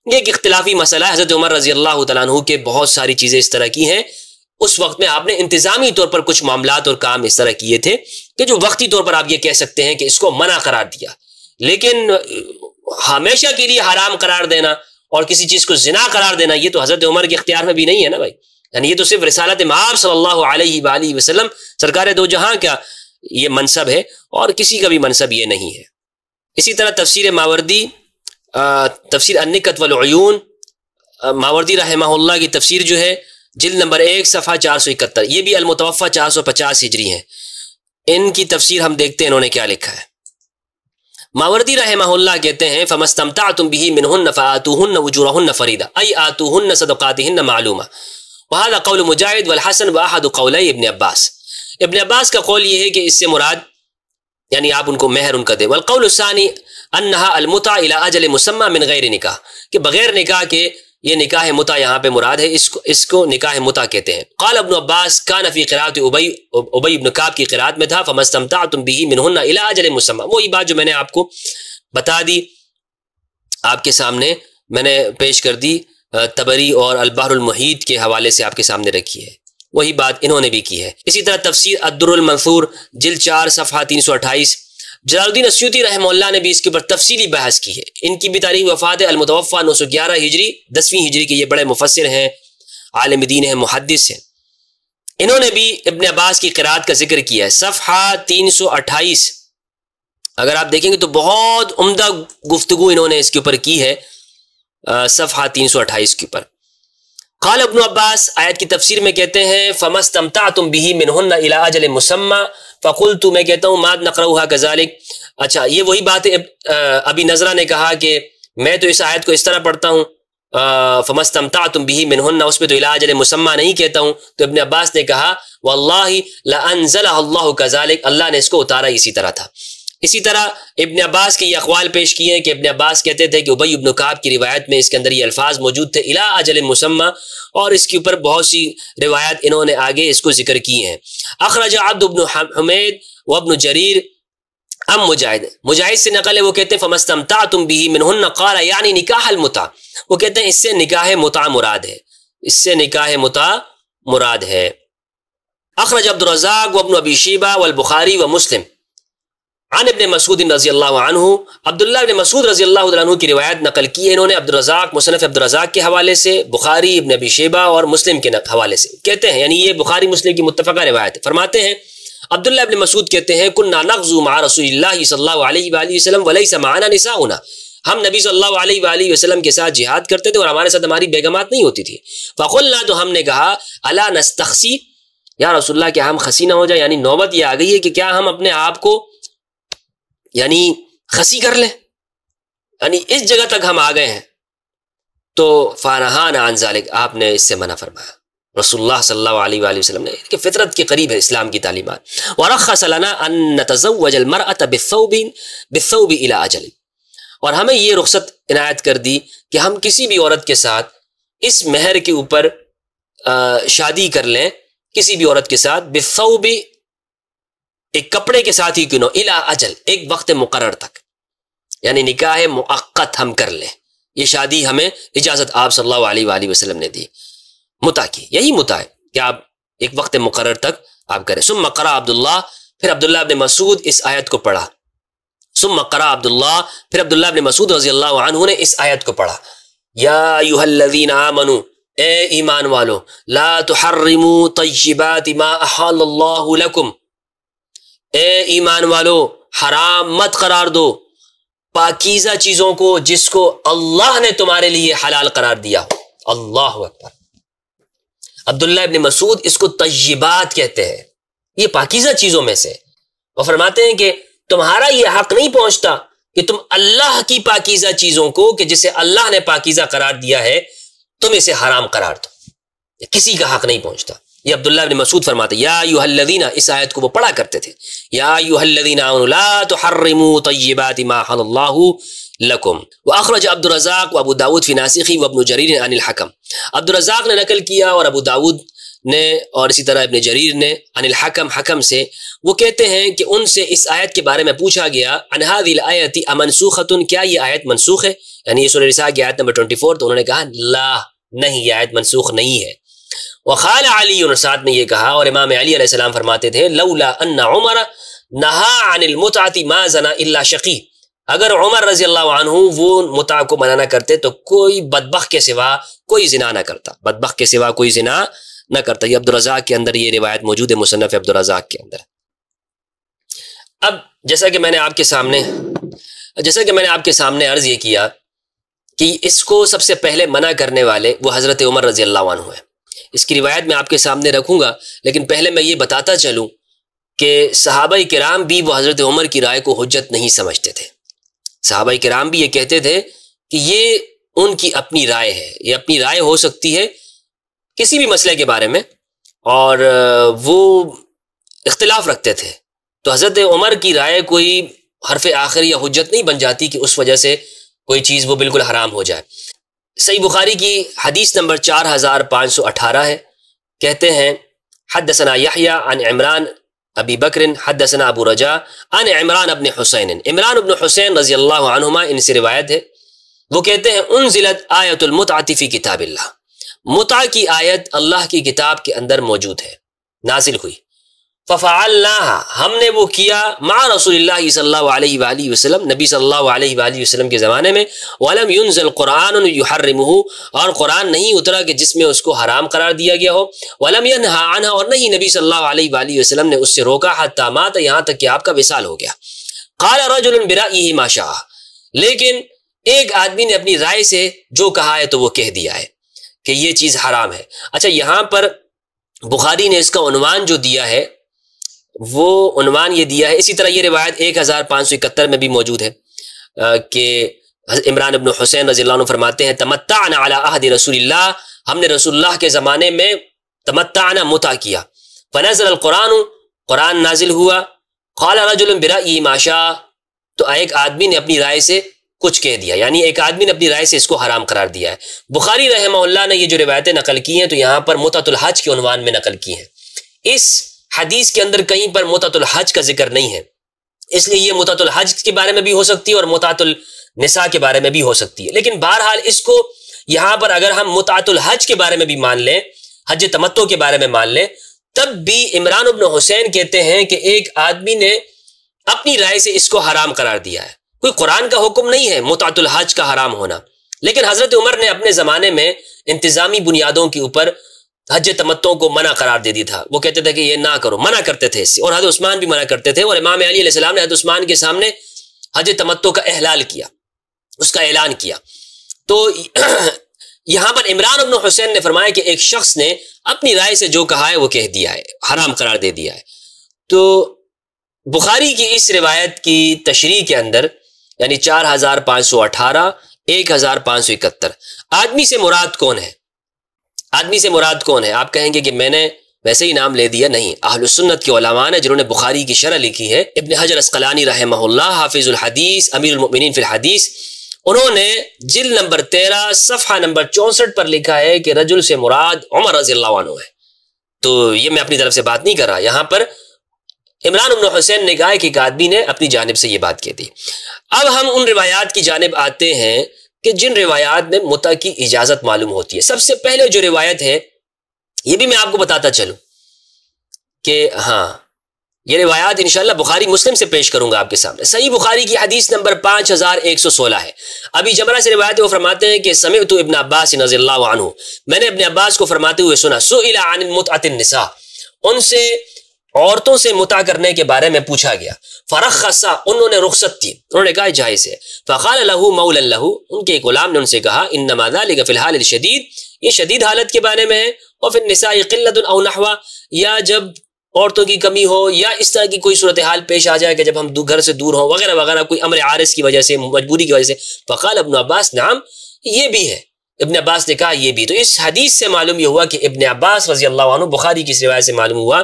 یہ ایک اختلافی مسئلہ ہے۔ حضرت عمر رضی اللہ تعالیٰ عنہ کے بہت ساری چیزیں اس طرح کی ہیں، اس وقت میں آپ نے انتظامی طور پر کچھ معاملات اور کام اس طرح کیے تھے کہ جو وقتی طور پر آپ یہ کہہ سکتے ہیں کہ اس کو منع قرار دیا، لیکن ہمیشہ کے لیے حرام قرار دینا اور کسی چیز کو زنا قرار دینا یہ تو حضرت عمر کے اختیار میں بھی نہیں ہے نا بھائی، یعنی یہ تو صرف رسالت مآب صلی اللہ علیہ وآلہ وسلم سرکار دو جہاں کا یہ منصب ہے اور کسی کا بھی منصب یہ نہیں ہے۔ اسی طرح تفسیر ماوردی، تفسیر النکت والعیون، ماوردی رحمہ اللہ کی تفسیر جو ہے جلد نمبر 1 صفحہ 471، یہ بھی المتوفہ 450 ہجری ہیں، ان کی تفسیر ہم دیکھتے ہیں انہوں نے کیا لکھا ہے۔ ماوردی رحمہ اللہ کہتے ہیں فَمَسْتَمْتَعْتُمْ بِهِ مِنْهُنَّ فَآتُوهُنَّ وُجُورَهُنَّ فَرِيدًا أي آتُوهُنَّ صَدَقَاتِهِنَّ مَعْلُومًا، وهذا قول مجاہد والحسن وأحد قولي ابن عباس۔ ابن عباس کا قول یہ ہے کہ اس سے مراد یعنی آپ ان کو مہر ان کا دیں۔ والقول الثانی انها المتع الى اجل مسمى من غیر نکاح، کہ بغیر نکاح کے یہ نکاح متع یہاں پہ مراد ہے، اس کو نکاح متع کہتے ہیں۔ قال ابن عباس كان في قراءة ابی ابن کعب کی قراءت میں تھا فما استمتعتم به منهن الى اجل مسمى، وہی بات جو میں نے آپ کو بتا دی، آپ کے سامنے میں نے پیش کر دی، طبری اور البحر المحیط کے حوالے سے آپ کے سامنے رکھی ہے، وہی بات انہوں نے بھی کی ہے۔ اسی طرح تفسیر الدر المنثور جلد 4 صفحہ 328، جلال الدین السیوطی رحمہ اللہ نے بھی اس کے اوپر تفصیلی بحث کی ہے، ان کی بھی تاریخ وفات ہے المتوفہ 911 ہجری، 10ویں ہجری کے، یہ بڑے مفسر ہیں، عالم دین ہیں، محدث ہیں، انہوں نے بھی ابن عباس کی قرات کا ذکر کیا ہے۔ صفحہ 328 اگر آپ دیکھیں گے تو بہت عمدہ گفتگو انہوں نے اس کے اوپر کی ہے، صفحہ 328 کے اوپر۔ قال ابن عباس آیت کی تفسیر میں کہتے ہیں فَمَا اسْتَمْتَعْتُمْ بِهِ مِنْهُنَّ إِلَىٰ أَجَلٍ مُّسَمًّى فَقُلْتُ، میں کہتا ہوں مَا نَقْرَؤُهَا كَذَلِكَ۔ اچھا یہ وہی بات ہے، ابھی نظرہ نے کہا کہ میں تو اس آیت کو اس طرح پڑھتا ہوں فَمَا اسْتَمْتَعْتُمْ بِهِ مِنْهُنَّ، اس پہ تو إِلَىٰ أَجَلٍ مُّسَمًّى نہیں کہتا ہوں، تو ابن عباس نے کہا وَاللَّهِ لَأَنزَلَهَا اللَّهُ كَذَلِكَ، اللہ نے اس کو اتارا اسی طرح تھا۔ اسی طرح ابن عباس کے یہ اقوال پیش کیے ہیں کہ ابن عباس کہتے تھے کہ ابی ابن کعب کی روایت میں اس کے اندر یہ الفاظ موجود تھے الی اجل مسمى، اور اس کے اوپر بہت سی روایات انہوں نے آگے اس کو ذکر کی ہیں۔ اخرج عبد بن حمید و ابن جریر ام مجاہد سے نقل ہے، وہ کہتے ہیں فما استمتعتم به منهن قال یعنی نکاح المتع، وہ کہتے ہیں اس سے نکاح متع مراد ہے، اس سے نکاح متع مراد ہے۔ اخرج عبد الرزاق و ابن ابی شیبہ والبخاری و مسلم عن ابن مسعود رضی اللہ عنہ، عبداللہ ابن مسعود رضی اللہ عنہ کی روایت نقل کی ہے انہوں نے عبدالرزاق مصنف عبدالرزاق کے حوالے سے، بخاری ابن ابی شیبہ اور مسلم کے حوالے سے، کہتے ہیں یعنی یہ بخاری مسلم کی متفقہ روایت ہے۔ فرماتے ہیں عبداللہ ابن مسعود کہتے ہیں کنا نغزو مع رسول اللہ صلی اللہ علیہ وآلہ وسلم ولیس معنا نساؤنا، ہم نبی صلی اللہ علیہ وآلہ وسلم کے ساتھ جہاد کرتے تھے اور ہمارے ساتھ ہماری بیگمات نہیں ہوتی تھی۔ فقلنا، تو ہم نے کہا الا نستخسی، یا رسول اللہ کیا ہم خسی نہ ہو جائے، یعنی نوبت یہ آ گئی ہے کہ کیا ہم اپنے آپ کو یعنی خسی کر لیں، یعنی اس جگہ تک ہم آ گئے ہیں، تو فانہانا عن ذلک، آپ نے اس سے منع فرمایا، رسول اللہ صلی اللہ علیہ وآلہ وسلم نے کہ فطرت کے قریب ہے اسلام کی تعلیمات. وَرَخَّصَ لَنَا أَن نَتَزَوَّجَ الْمَرْأَةَ بِالثَّوْبِ إِلَىٰ أَجَلٍ، اور ہمیں یہ رخصت عنایت کر دی کہ ہم کسی بھی عورت کے ساتھ اس مہر کے اوپر شادی کر لیں، کسی بھی عورت کے ساتھ بالثوب، ایک کپڑے کے ساتھ ہی کیوں نہ، الی اجل، ایک وقت مقرر تک، یعنی نکاح مؤقت ہم کر لیں. یہ شادی ہمیں اجازت آپ صلی اللہ علیہ وآلہ وسلم نے دی متع کی. یہی متع ہے کہ آپ ایک وقت مقرر تک آپ کریں. ثم قرأ عبداللہ، پھر عبداللہ ابن مسعود اس آیت کو پڑھا. ثم قرأ عبداللہ، پھر عبداللہ ابن مسعود رضی اللہ عنہ نے اس آیت کو پڑھا. یا ایھا الذین آمنوا، اے ایمان والو، لا تحرموا طیبات ما احل اللہ لکم، اے ایمان والو حرام مت قرار دو پاکیزہ چیزوں کو جس کو اللہ نے تمہارے لیے حلال قرار دیا ہو. اللہ اکبر. عبداللہ ابن مسعود اس کو طیبات کہتے ہیں، یہ پاکیزہ چیزوں میں سے. وہ فرماتے ہیں کہ تمہارا یہ حق نہیں پہنچتا کہ تم اللہ کی پاکیزہ چیزوں کو کہ جسے اللہ نے پاکیزہ قرار دیا ہے تم اسے حرام قرار دو، کسی کا حق نہیں پہنچتا. یہ عبداللہ ابن مسعود فرماتے یا ایھا الذین، اس آیت کو وہ پڑھا کرتے تھے، یا ایھا الذین آمنوا لا تحرموا طیبات ما حل اللہ لکم. واخرج عبد الرزاق وابو داود فی ناسخی وابن جریر عن الحکم. عبد الرزاق نے نقل کیا اور ابو داود نے اور اسی طرح ابن جریر نے عن الحکم، حکم سے. وہ کہتے ہیں کہ ان سے اس آیت کے بارے میں پوچھا گیا عن هذه الآیت امنسوخۃ، کیا یہ آیت منسوخ ہے، یعنی یہ سورہ نساء کی آیت نمبر 24. تو انہوں نے کہا لا، نہیں، یہ آیت منسوخ نہیں ہے. وقال علی، اور ساتھ میں یہ کہا، اور امام علی علیہ السلام فرماتے تھے لولا ان عمر نہا عن المتعۃ ما زنا الا شقی، اگر عمر رضی اللہ عنہ وہ متع کو منع نہ کرتے تو کوئی بدبخت کے سوا کوئی زنا نہ کرتا، بدبخت کے سوا کوئی زنا نہ کرتا. یہ عبدالرزاق کے اندر یہ روایت موجود ہے، مصنف عبدالرزاق کے اندر. اب جیسا کہ میں نے آپ کے سامنے عرض یہ کیا کہ اس کو سب سے پہلے منع کرنے والے وہ حضرت عمر رضی اللہ عنہ ہیں. اس کی روایت میں آپ کے سامنے رکھوں گا، لیکن پہلے میں یہ بتاتا چلوں کہ صحابہ کرام بھی وہ حضرت عمر کی رائے کو حجت نہیں سمجھتے تھے. صحابہ کرام بھی یہ کہتے تھے کہ یہ ان کی اپنی رائے ہے، یہ اپنی رائے ہو سکتی ہے کسی بھی مسئلے کے بارے میں، اور وہ اختلاف رکھتے تھے. تو حضرت عمر کی رائے کوئی حرف آخر یا حجت نہیں بن جاتی کہ اس وجہ سے کوئی چیز وہ بالکل حرام ہو جائے. صحیح بخاری کی حدیث نمبر 4518 ہے، کہتے ہیں حدثنا یحییٰ عن عمران ابی بکر حدثنا ابو رجاء عن عمران ابن حسین. عمران ابن حسین رضی اللہ عنہما ان سے روایت ہے، وہ کہتے ہیں انزلت آیت المتعۃ فی کتاب اللہ، متع کی آیت اللہ کی کتاب کے اندر موجود ہے، نازل ہوئی. ففعلناها، ہم نے وہ کیا مع رسول اللہ صلی اللہ علیہ وآلہ وسلم، نبی صلی اللہ علیہ وآلہ وسلم کے زمانے میں. ولم ينزل قرآن يحرمه، اور قرآن نہیں اترا کہ جس میں اس کو حرام قرار دیا گیا ہو. ولم ينهى عنها، اور نہیں نبی صلی اللہ علیہ وآلہ وسلم نے اس سے روکا حتی مات، یہاں تک کہ آپ کا وصال ہو گیا. قال رجل برأیہ ما شاء، لیکن ایک آدمی نے اپنی رائے سے جو کہا ہے تو وہ کہہ دیا ہے کہ یہ چیز حرام ہے. اچھا، یہاں پر بخاری نے اس کا عنوان جو دیا ہے وہ عنوان یہ دیا ہے، اسی طرح یہ روایت 1571 میں بھی موجود ہے کہ عمران ابن حسین رضی اللہ عنہ فرماتے ہیں تمتعنا علی عہد رسول اللہ، ہم نے رسول اللہ کے زمانے میں تمتعنا متع کیا. فنزل القرآن، قرآن نازل ہوا. قال رجل برأیہ ما شاء، تو ایک آدمی نے اپنی رائے سے کچھ کہہ دیا، یعنی ایک آدمی نے اپنی رائے سے اس کو حرام قرار دیا ہے. بخاری رحمہ اللہ نے یہ جو روایتیں نقل کی ہیں تو یہاں پر متعۃ الحج کے عنوان میں نقل کی ہیں. اس حدیث کے اندر کہیں پر متعۃ الحج کا ذکر نہیں ہے، اس لیے یہ متعۃ الحج کے بارے میں بھی ہو سکتی ہے اور متعۃ النساء کے بارے میں بھی ہو سکتی ہے. لیکن بہرحال اس کو یہاں پر اگر ہم متعۃ الحج کے بارے میں بھی مان لیں، حج تمتع کے بارے میں مان لیں، تب بھی عمران ابن حسین کہتے ہیں کہ ایک آدمی نے اپنی رائے سے اس کو حرام قرار دیا ہے. کوئی قرآن کا حکم نہیں ہے متعۃ الحج کا حرام ہونا، لیکن حضرت عمر نے اپنے زمانے میں انتظامی بنیادوں کے اوپر حج تمتع کو منع قرار دے دیا تھا. وہ کہتے تھے کہ یہ نہ کرو، منع کرتے تھے اس سے، اور حضرت عثمان بھی منع کرتے تھے، اور امام علی علیہ السلام نے حضرت عثمان کے سامنے حج تمتع کا احلال کیا، اس کا اعلان کیا. تو یہاں پر عمران ابن حسین نے فرمایا کہ ایک شخص نے اپنی رائے سے جو کہا ہے وہ کہہ دیا ہے، حرام قرار دے دیا ہے. تو بخاری کی اس روایت کی تشریح کے اندر یعنی 4518 1571 آدمی سے مراد کون ہے؟ آدمی سے مراد کون ہے؟ آپ کہیں گے کہ میں نے ویسے ہی نام لے دیا، نہیں، اہل السنت کے علماء نے جنہوں نے بخاری کی شرح لکھی ہے، ابن حجر عسقلانی رحمہ اللہ، حافظ الحدیث، امیر المؤمنین فی الحدیث، انہوں نے جلد نمبر 13 صفحہ نمبر 64 پر لکھا ہے کہ رجل سے مراد عمر رضی اللہ عنہ ہے۔ تو یہ میں اپنی طرف سے بات نہیں کر رہا، یہاں پر عمران بن حسین نے کہا کہ ایک آدمی نے اپنی جانب سے یہ بات کی تھی۔ اب ہم ان روایات کی جانب آتے ہیں کہ جن روایات میں متع کی اجازت معلوم ہوتی ہے۔ سب سے پہلے جو روایت ہے، یہ بھی میں آپ کو بتاتا چلوں کہ ہاں یہ روایات انشاءاللہ بخاری مسلم سے پیش کروں گا آپ کے سامنے۔ صحیح بخاری کی حدیث نمبر 5116 ہے۔ ابھی جمرہ سے روایت وہ فرماتے ہیں کہ سمعت ابن عباس رضی اللہ عنہ، میں نے ابن عباس کو فرماتے ہوئے سنا، سئل عن متعۃ النساء، ان سے عورتوں سے متع کرنے کے بارے میں پوچھا گیا، فرخص، انہوں نے رخصت دی، انہوں نے کہا جائز ہے، فقال له مولا له، ان کے ایک غلام نے ان سے کہا، انما ذلك في الحال الشدید، یہ شدید حالت کے بارے میں ہے، وفي النساء قلۃ او نحو، یا جب عورتوں کی کمی ہو یا اس طرح کی کوئی صورتحال پیش آ جائے کہ جب ہم گھر سے دور ہوں وغیرہ وغیرہ، کوئی امر عارض کی وجہ سے، مجبوری کی وجہ سے۔ فقال ابن عباس نعم، یہ بھی ہے، ابن عباس نے کہا یہ بھی۔ تو اس حدیث سے معلوم یہ ہوا کہ ابن عباس رضی اللہ عنہ، بخاری کی اس روایت سے معلوم ہوا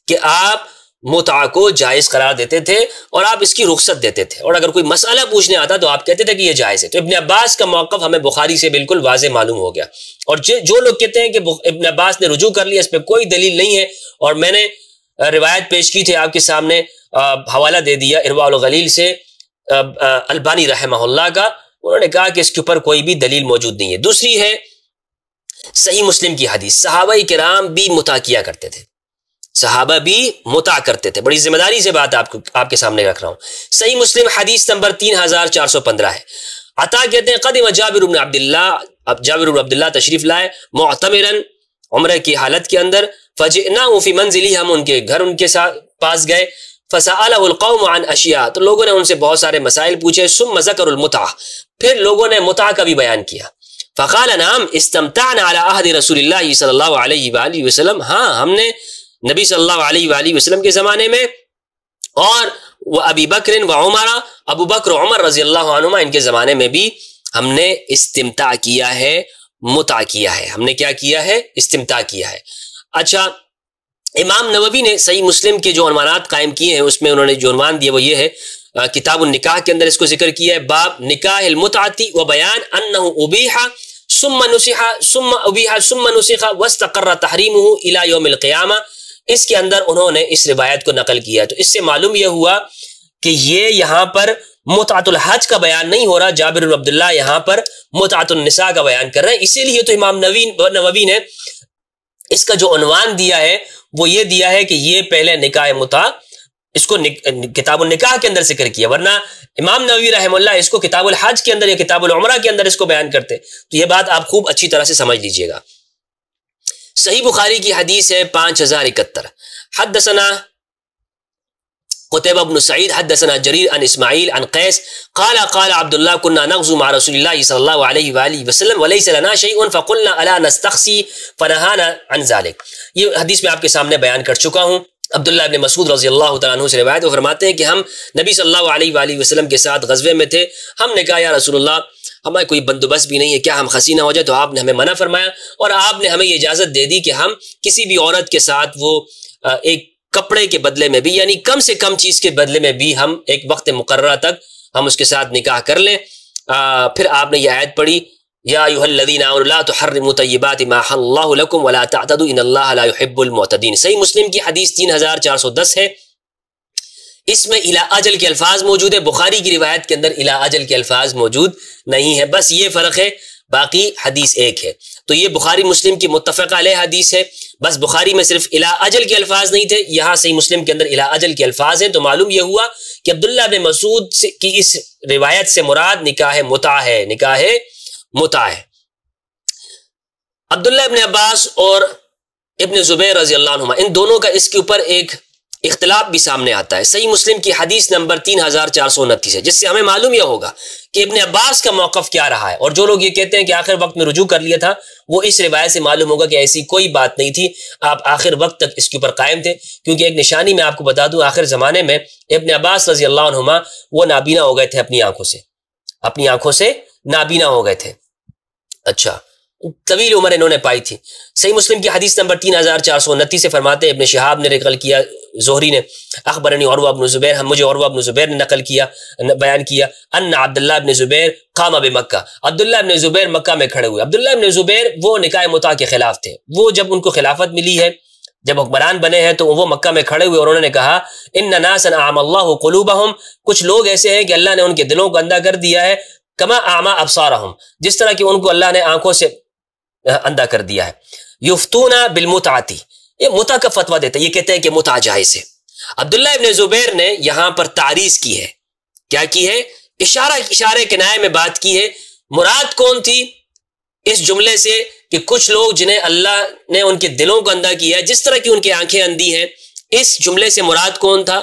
کہ آپ متع کو جائز قرار دیتے تھے اور آپ اس کی رخصت دیتے تھے، اور اگر کوئی مسئلہ پوچھنے آتا تو آپ کہتے تھے کہ یہ جائز ہے۔ تو ابن عباس کا موقف ہمیں بخاری سے بالکل واضح معلوم ہو گیا، اور جو لوگ کہتے ہیں کہ ابن عباس نے رجوع کر لیا، اس پہ کوئی دلیل نہیں ہے، اور میں نے روایت پیش کی تھی آپ کے سامنے، حوالہ دے دیا ارواء الغلیل سے البانی رحمہ اللہ کا، انہوں نے کہا کہ اس کے اوپر کوئی بھی دلیل موجود نہیں ہے۔ دوسری ہے صحیح مسلم کی حدیث، صحابہ کرام بھی متع کیا کرتے تھے، صحابہ بھی متع کرتے تھے، بڑی ذمہ داری سے بات آپ کے سامنے رکھ رہا ہوں۔ صحیح مسلم حدیث نمبر 3415 ہے۔ عطا کہتے ہیں قدم جابر بن عبداللہ، اب جابر بن عبداللہ تشریف لائے معتمرا، عمرہ کی حالت کے اندر، فجئناه فی منزلی، ہم ان کے گھر ان کے ساتھ پاس گئے، فسألہ القوم عن اشیاء، تو لوگوں نے ان سے بہت سارے مسائل پوچھے، ثم ذکر المتع، پھر لوگوں نے متع کا بھی بیان کیا، فقال نعم استمتعنا علی عہد رسول اللہ صلی اللہ علیہ وآلہ وسلم، ہاں ہم نے نبی صلی اللہ علیہ وآلہ وسلم کے زمانے میں، اور وہ ابی بکر و عمر، ابو بکر و عمر رضی اللہ عنہما، ان کے زمانے میں بھی ہم نے استمتاع کیا ہے، متع کیا ہے، ہم نے کیا کیا ہے؟ استمتاع کیا ہے۔ اچھا، امام نووی نے صحیح مسلم کے جو عنوانات قائم کیے ہیں، اس میں انہوں نے جو عنوان دیا وہ یہ ہے، کتاب النکاح کے اندر اس کو ذکر کیا ہے، باب نکاح المتعۃ و بیان انہ ابیح ثم نسخ ثم ابیح ثم نسخ واستقر تحریمہ الی یوم القیامہ، اس کے اندر انہوں نے اس روایت کو نقل کیا۔ تو اس سے معلوم یہ ہوا کہ یہ یہاں پر متعۃ الحج کا بیان نہیں ہو رہا، جابر بن عبداللہ یہاں پر متعۃ النساء کا بیان کر رہے ہیں، اسی لیے تو امام نووی نے اس کا جو عنوان دیا ہے وہ یہ دیا ہے کہ یہ پہلے نکاح متع، اس کو کتاب النکاح کے اندر ذکر کیا، ورنہ امام نووی رحمہ اللہ اس کو کتاب الحج کے اندر یا کتاب العمرہ کے اندر اس کو بیان کرتے۔ تو یہ بات آپ خوب اچھی طرح سے سمجھ لیجئے گا۔ صحیح بخاری کی حدیث ہے 5071، حدثنا قتيبة بن سعيد حدثنا جرير عن اسماعيل عن قيس قال قال عبد الله كنا نغزو مع رسول الله صلى الله عليه واله وسلم وليس لنا شيء فقلنا الا نستخسي فنهانا عن ذلك۔ یہ حدیث میں آپ کے سامنے بیان کر چکا ہوں۔ عبداللہ ابن مسعود رضی اللہ تعالیٰ عنہ سے روایت، وہ فرماتے ہیں کہ ہم نبی صلی اللہ علیہ وآلہ وسلم کے ساتھ غزوے میں تھے، ہم نے کہا یا رسول اللہ ہمارا کوئی بندوبست بھی نہیں ہے، کیا ہم خسی نہ ہو جائے؟ تو آپ نے ہمیں منع فرمایا، اور آپ نے ہمیں یہ اجازت دے دی کہ ہم کسی بھی عورت کے ساتھ وہ ایک کپڑے کے بدلے میں بھی، یعنی کم سے کم چیز کے بدلے میں بھی، ہم ایک وقت مقررہ تک ہم اس کے ساتھ نکاح کر لیں۔ پھر آپ نے یہ آیت پڑھی، یا ایھا الذین آمنوا لا تحرموا طیبات ما احل اللہ لکم ولا تعتدوا ان اللہ لا يحب المعتدین۔ صحیح مسلم کی حدیث 3410 ہے، اس میں الی اجل کے الفاظ موجود ہے، بخاری کی روایت کے اندر الی اجل کے الفاظ موجود نہیں ہے، بس یہ فرق ہے، باقی حدیث ایک ہے۔ تو یہ بخاری مسلم کی متفق علیہ حدیث ہے، بس بخاری میں صرف الی اجل کے الفاظ نہیں تھے، یہاں صحیح مسلم کے اندر الی اجل کے الفاظ ہیں۔ تو معلوم یہ ہوا کہ عبداللہ بن مسعود کی اس روایت سے مراد نکاح متع ہے، نکاح متع ہے۔ عبداللہ ابن عباس اور ابن زبیر رضی اللہ عنہما، ان دونوں کا اس کے اوپر ایک اختلاف بھی سامنے آتا ہے۔ صحیح مسلم کی حدیث نمبر 3429 ہے، جس سے ہمیں معلوم یہ ہوگا کہ ابن عباس کا موقف کیا رہا ہے، اور جو لوگ یہ کہتے ہیں کہ آخر وقت میں رجوع کر لیا تھا، وہ اس روایت سے معلوم ہوگا کہ ایسی کوئی بات نہیں تھی، آپ آخر وقت تک اس کے اوپر قائم تھے۔ کیونکہ ایک نشانی میں آپ کو بتا دوں، آخر زمانے میں ابن عباس رضی اللہ عنہما وہ نابینا ہو گئے تھے، اپنی آنکھوں سے نابینا ہو گئے تھے۔ اچھا، طویل عمر انہوں نے پائی تھی۔ صحیح مسلم کی حدیث نمبر 3429 سے فرماتے ہیں ابن شہاب نے نقل کیا، زہری نے اخبرنی عروہ بن زبیر، مجھے عروہ بن زبیر نے نقل کیا، بیان کیا، ان عبداللہ بن زبیر قام بمکہ، عبداللہ بن زبیر مکہ میں کھڑے ہوئے۔ عبداللہ بن زبیر وہ نکاح متع کے خلاف تھے، وہ جب ان کو خلافت ملی ہے، جب حکمران بنے ہیں تو وہ مکہ میں کھڑے ہوئے اور انہوں نے کہا ان ناسا اعمی اللہ قلوبہم، کچھ لوگ ایسے ہیں کہ اللہ نے ان کے دلوں کو اندھا کر دیا ہے، کما اعمی ابصارہم، جس طرح کہ ان کو اللہ نے آنکھوں سے اندھا کر دیا ہے۔ یفتون بالمتعۃ، یہ متع کا فتویٰ دیتے ہیں، یہ کہتے ہیں کہ متع جائز ہے۔ عبداللہ ابن زبیر نے یہاں پر تعریض کی ہے، کیا کی ہے؟ اشارے کنائے میں بات کی ہے۔ مراد کون تھی اس جملے سے کہ کچھ لوگ جنہیں اللہ نے ان کے دلوں کو اندھا کیا ہے، جس طرح کی ان کی آنکھیں اندھی ہیں، اس جملے سے مراد کون تھا؟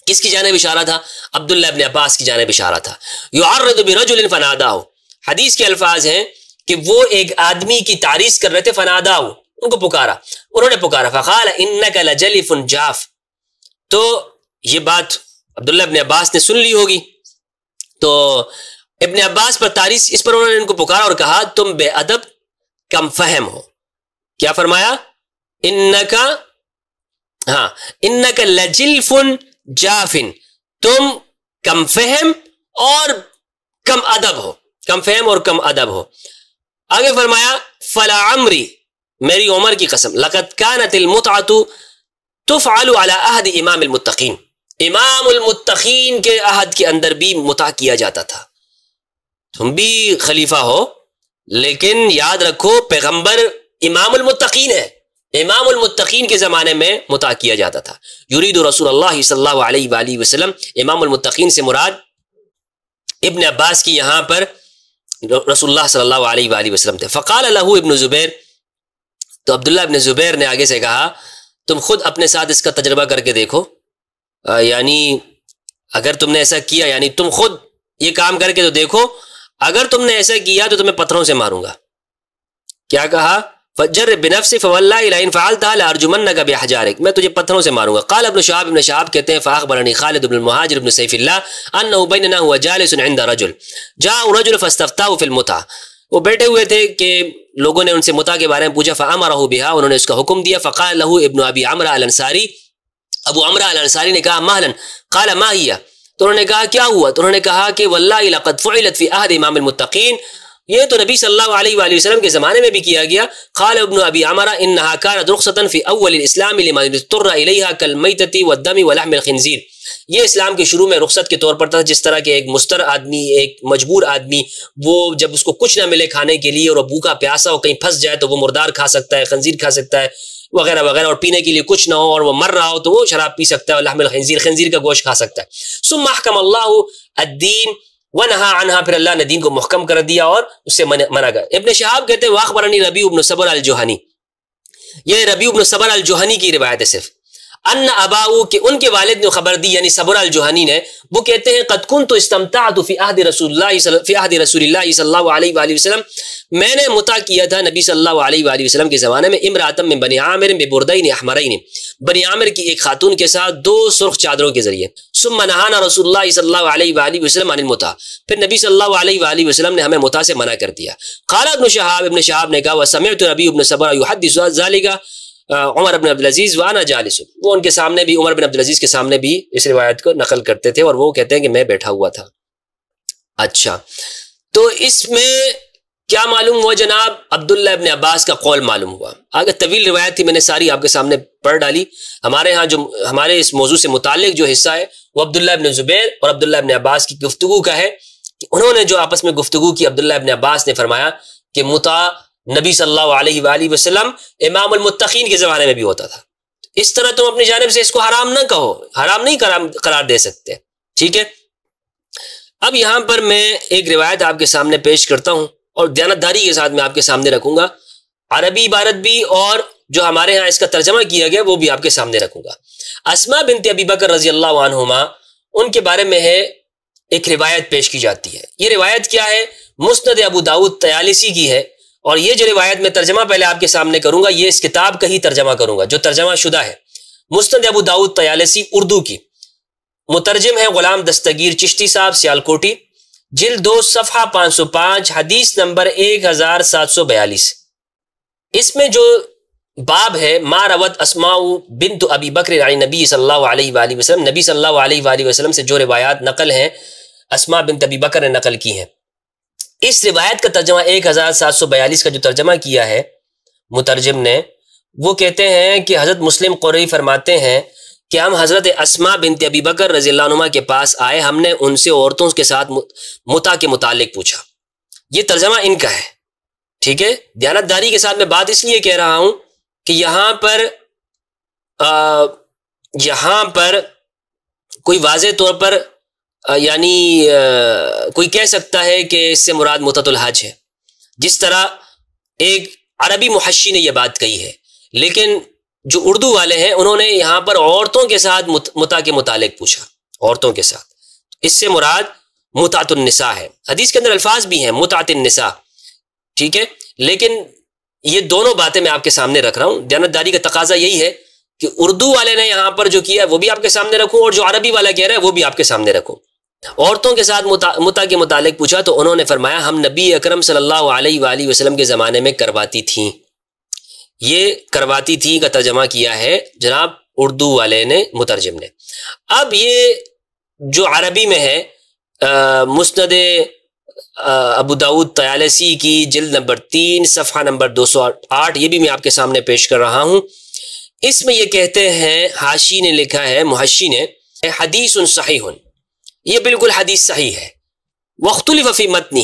کس کی جانب اشارہ تھا؟ عبداللہ ابن عباس کی جانب اشارہ تھا۔ یعرض برجل فناداہ، حدیث کے الفاظ ہیں کہ وہ ایک آدمی کی تعریض کر رہے تھے، فناداہ، ان کو پکارا، انہوں نے پکارا، فقال انک لجلف جاف، تو یہ بات عبداللہ ابن عباس نے سن لی ہوگی، تو ابن عباس پر تعریض، اس پر انہوں نے ان کو پکارا اور کہا تم بے ادب کم فہم ہو۔ کیا فرمایا؟ انک لجلف جافن، تم کم فہم اور کم ادب ہو، کم فہم اور کم ادب ہو۔ آگے فرمایا فلا عمری، میری عمر کی قسم، لقد كانت المتعۃ تفعل على عہد امام المتقین، امام المتقین کے عہد کے اندر بھی متع کیا جاتا تھا۔ تم بھی خلیفہ ہو لیکن یاد رکھو پیغمبر امام المتقین ہے، امام المتقین کے زمانے میں متع کیا جاتا تھا۔ یرید رسول اللہ صلی اللہ علیہ وآلہ وسلم، امام المتقین سے مراد ابن عباس کی یہاں پر رسول اللہ صلی اللہ علیہ وآلہ وسلم تھے۔ فقال له ابن زبیر، تو عبداللہ ابن زبیر نے آگے سے کہا تم خود اپنے ساتھ اس کا تجربہ کر کے دیکھو، یعنی اگر تم نے ایسا کیا، یعنی تم خود یہ کام کر کے تو دیکھو، اگر تم نے ایسا کیا تو تمہیں پتھروں سے ماروں گا۔ کیا کہا؟ فجرب بنفسک فواللہ لئن فعلتها لارجمنک بأحجارک، میں تجھے پتھروں سے ماروں گا۔ قال ابن شہاب، ابن شہاب کہتے ہیں فاخبرنی خالد بن المہاجر بن سیف اللہ انه بیننا هو جالس عند رجل جاء رجل فاستفتاه في المتع، وہ بیٹھے ہوئے تھے کہ لوگوں نے ان سے متع کے بارے میں پوچھا، فامرہ بها، انہوں نے اس کا حکم دیا۔ فقال له ابن ابی عمرو الانصاری، ابو عمرو الانصاری نے کہا مہلا، قال ما هي، تو انہوں نے کہا کیا ہوا؟ تو انہوں نے کہا کہ واللہ لقد فعلت فی عہد امام المتقین، یہ تو نبی صلی اللہ علیہ وآلہ وسلم کے زمانے میں بھی کیا گیا۔ قال ابن ابی عمرو انها كانت رخصة في اول الاسلام لمن اضطر اليها كالمیتة والدم ولحم الخنزیر، یہ اسلام کے شروع میں رخصت کے طور پر تھا، جس طرح کہ ایک مستر آدمی، ایک مجبور آدمی، وہ جب اس کو کچھ نہ ملے کھانے کے لیے اور وہ بھوکا پیاسا ہو، کہیں پھنس جائے تو وہ مردار کھا سکتا ہے، خنزیر کھا سکتا ہے وغیرہ وغیرہ، اور پینے کے لیے کچھ نہ ہو اور وہ مر رہا ہو تو وہ شراب پی سکتا ہے، لحم الخنزیر، خنزیر کا گوشت کھا سکتا ہے۔ ثم احکم اللہ الدین ونہا عنہا، پھر اللہ نے دین کو محکم کر دیا اور اس سے منع کر۔ ابن شہاب کہتے ہیں واخبرنی ربیع بن صبر الجہنی، یہ ربیع بن صبر الجہنی کی روایت ہے صرف، ان اباؤ، کہ ان کے والد نے خبر دی، یعنی صبر الجہنی نے، وہ کہتے ہیں قد کنت استمتعت فی عہد رسول اللہ صلی اللہ علیہ وآلہ وسلم، میں نے متع کیا تھا نبی صلی اللہ علیہ وآلہ وسلم کے زمانے میں، امرأۃ من بنی عامر ببردین احمرین، بنی عامر کی ایک خاتون کے ساتھ دو سرخ چادروں کے ذریعے۔ ثم نہانا رسول اللہ صلی اللہ علیہ وآلہ وسلم عن المتع، پھر نبی صلی اللہ علیہ وآلہ وسلم نے ہمیں متع سے منع کر دیا۔ قال ابن شہاب، ابن شہاب نے کہا وسمعت ربیع بن صبر یحدث ذلك عمر بن عبدالعزیز وانا جالس، وہ ان کے سامنے بھی، عمر بن عبدالعزیز کے سامنے بھی اس روایت کو نقل کرتے تھے اور وہ کہتے ہیں کہ میں بیٹھا ہوا تھا۔ اچھا، تو اس میں کیا معلوم ہوا جناب؟ عبداللہ ابن عباس کا قول معلوم ہوا۔ آگے طویل روایت تھی، میں نے ساری آپ کے سامنے پڑھ ڈالی۔ ہمارے ہاں جو ہمارے اس موضوع سے متعلق جو حصہ ہے وہ عبداللہ ابن زبیر اور عبداللہ ابن عباس کی گفتگو کا ہے کہ انہوں نے جو آپس میں گفتگو کی، عبداللہ ابن عباس نے فرمایا کہ متع نبی صلی اللہ علیہ وآلہ وسلم امام المتقین کے زمانے میں بھی ہوتا تھا، اس طرح تم اپنی جانب سے اس کو حرام نہ کہو، حرام نہیں قرار دے سکتے، ٹھیک ہے۔ اب یہاں پر میں ایک روایت آپ کے سامنے پیش کرتا ہوں اور دیانتداری کے ساتھ میں آپ کے سامنے رکھوں گا، عربی عبارت بھی اور جو ہمارے ہاں اس کا ترجمہ کیا گیا وہ بھی آپ کے سامنے رکھوں گا۔ اسماء بنت ابی بکر رضی اللہ عنہما، ان کے بارے میں ہے ایک روایت پیش کی جاتی ہے۔ یہ روایت کیا ہے؟ مسند ابو داؤد طیالسی کی ہے، اور یہ جو روایت میں ترجمہ پہلے آپ کے سامنے کروں گا یہ اس کتاب کا ہی ترجمہ کروں گا جو ترجمہ شدہ ہے، مسند ابو داؤد طیالسی اردو کی، مترجم ہے غلام دستگیر چشتی صاحب سیالکوٹی، جلد 2 صفحہ 505 حدیث نمبر 1742. اس میں جو باب ہے ما روت اسماء بنت ابی بکر عن نبی صلی اللہ علیہ وآلہ وسلم، نبی صلی اللہ علیہ وآلہ وسلم سے جو روایات نقل ہیں اسماء بنت ابی بکر نے نقل کی ہیں. اس روایت کا ترجمہ 1742 کا جو ترجمہ کیا ہے مترجم نے، وہ کہتے ہیں کہ حضرت مسلم قرئی فرماتے ہیں کہ ہم حضرت اسماء بنت ابی بکر رضی اللہ عنہما کے پاس آئے، ہم نے ان سے عورتوں کے ساتھ متع کے متعلق پوچھا. یہ ترجمہ ان کا ہے. ٹھیک ہے، دیانتداری کے ساتھ میں بات اس لیے کہہ رہا ہوں کہ یہاں پر کوئی واضح طور پر یعنی کوئی کہہ سکتا ہے کہ اس سے مراد متعۃ الحج ہے، جس طرح ایک عربی محشی نے یہ بات کہی ہے، لیکن جو اردو والے ہیں انہوں نے یہاں پر عورتوں کے ساتھ متع کے متعلق پوچھا، عورتوں کے ساتھ، اس سے مراد متعۃ النساء ہے. حدیث کے اندر الفاظ بھی ہیں متعۃ النساء. ٹھیک ہے، لیکن یہ دونوں باتیں میں آپ کے سامنے رکھ رہا ہوں. دیانتداری کا تقاضا یہی ہے کہ اردو والے نے یہاں پر جو کیا ہے وہ بھی آپ کے سامنے رکھوں، اور جو عربی والا کہہ رہا ہے وہ بھی آپ کے سامنے رکھوں. عورتوں کے ساتھ متع کے متعلق پوچھا تو انہوں نے فرمایا ہم نبی اکرم صلی اللہ علیہ وآلہ وسلم کے زمانے میں کرواتی تھیں. یہ کرواتی تھی کا ترجمہ کیا ہے جناب اردو والے نے، مترجم نے. اب یہ جو عربی میں ہے مسند ابو داؤد طیالسی کی جلد نمبر 3 صفحہ نمبر 208، یہ بھی میں آپ کے سامنے پیش کر رہا ہوں. اس میں یہ کہتے ہیں، حاشی نے لکھا ہے، محشی نے، حدیث صحیح، یہ بالکل حدیث صحیح ہے. واختلف فی متنہ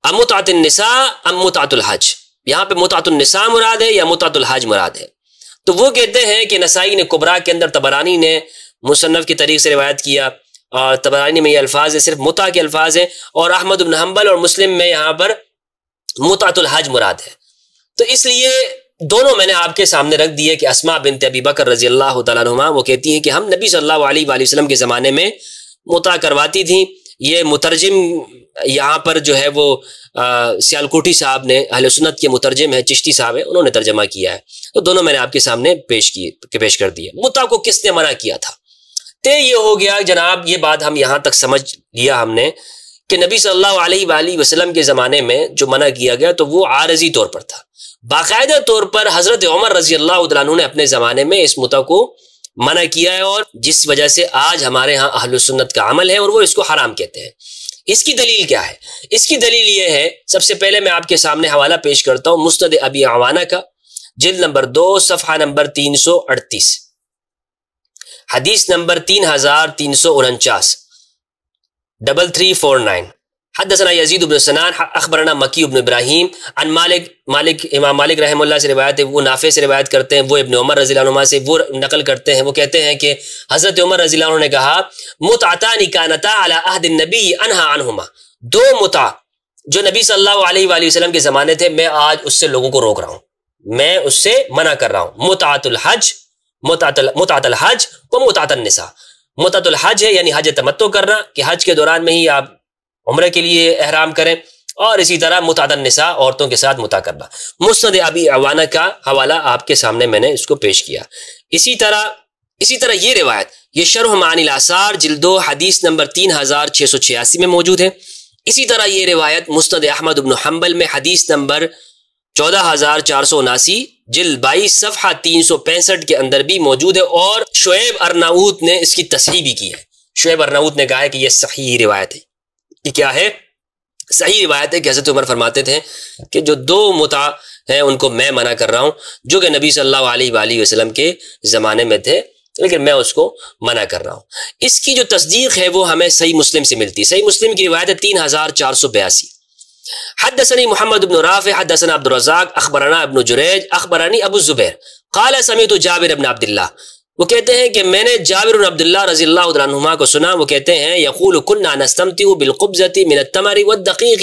ام متعۃ النساء ام متعۃ الحج، یہاں پہ متعۃ النساء مراد ہے یا متعۃ الحج مراد ہے. تو وہ کہتے ہیں کہ نسائی نے کبریٰ کے اندر، طبرانی نے مصنف کی طریق سے روایت کیا، اور طبرانی میں یہ الفاظ ہے، صرف متع کے الفاظ ہیں، اور احمد بن حنبل اور مسلم میں یہاں پر متعۃ الحج مراد ہے. تو اس لیے دونوں میں نے آپ کے سامنے رکھ دیے کہ اسماء بنت ابی بکر رضی اللہ تعالیٰ عنہما وہ کہتی ہیں کہ ہم نبی صلی اللہ علیہ وآلہ وسلم کے زمانے میں متع کرواتی تھیں. یہ مترجم یہاں پر جو ہے وہ سیالکوٹی صاحب نے، اہل سنت کے مترجم ہیں، چشتی صاحب ہیں، انہوں نے ترجمہ کیا ہے. تو دونوں میں نے آپ کے سامنے پیش کر دیے. متع کو کس نے منع کیا تھا؟ یہ ہو گیا جناب، یہ بات ہم یہاں تک سمجھ لیا ہم نے کہ نبی صلی اللہ علیہ وآلہ وسلم کے زمانے میں جو منع کیا گیا تو وہ عارضی طور پر تھا. باقاعدہ طور پر حضرت عمر رضی اللہ تعالیٰ عنہ نے اپنے زمانے میں اس متع کو منع کیا ہے، اور جس وجہ سے آج ہمارے ہاں اہل سنت کا عمل ہے اور وہ اس کو حرام کہتے ہیں. اس کی دلیل کیا ہے؟ اس کی دلیل یہ ہے، سب سے پہلے میں آپ کے سامنے حوالہ پیش کرتا ہوں مسند ابی عوانہ کا، جلد نمبر 2 صفحہ نمبر 338، حدیث نمبر 3349، 3349. حدثنا یزید بن سنان اخبرنا مکی بن ابراہیم عن مالک امام مالک رحمہ اللہ سے روایت ہے، وہ نافع سے روایت کرتے ہیں، وہ ابن عمر رضی اللہ عنہما سے وہ نقل کرتے ہیں. وہ کہتے ہیں کہ حضرت عمر رضی اللہ عنہ نے کہا متعتان کانتا علی عہد النبی انہا عنہما، دو متع جو نبی صلی اللہ علیہ وآلہ وسلم کے زمانے تھے، میں آج اس سے لوگوں کو روک رہا ہوں، میں اس سے منع کر رہا ہوں. متعۃ الحج، متعۃ الحج و متعۃ النساء. متعۃ الحج ہے یعنی حج تمتع کرنا، کہ حج کے دوران میں ہی آپ عمرے کے لیے احرام کریں، اور اسی طرح متعۃ النساء، عورتوں کے ساتھ متع کرنا. مسند ابی عوانہ کا حوالہ آپ کے سامنے میں نے اس کو پیش کیا. اسی طرح یہ روایت، یہ شرح معانی الاثار جلد 2 حدیث نمبر 3686 میں موجود ہے. اسی طرح یہ روایت مسند احمد بن حنبل میں حدیث نمبر 14479 جلد 22 صفحہ 365 کے اندر بھی موجود ہے، اور شعیب ارناؤت نے اس کی تصحیح بھی کی ہے. شعیب ارناؤت نے کہا ہے کہ یہ صحیح روایت ہے. یہ کیا ہے؟ صحیح روایت ہے کہ حضرت عمر فرماتے تھے کہ جو دو متع ہیں ان کو میں منع کر رہا ہوں، جو کہ نبی صلی اللہ علیہ وآلہ وسلم کے زمانے میں تھے، لیکن میں اس کو منع کر رہا ہوں. اس کی جو تصدیق ہے وہ ہمیں صحیح مسلم سے ملتی. صحیح مسلم کی روایت ہے 3482. حدثني محمد بن رافع حدثنا عبد الرزاق اخبرنا ابن جریج اخبرنی ابو الزبیر قال سمعت جابر بن عبد اللہ. وہ کہتے ہیں کہ میں نے جابر بن عبد اللہ رضی اللہ عنہما کو سنا، وہ کہتے ہیں یقول كنا نستمتع بالقبضة من التمر والدقیق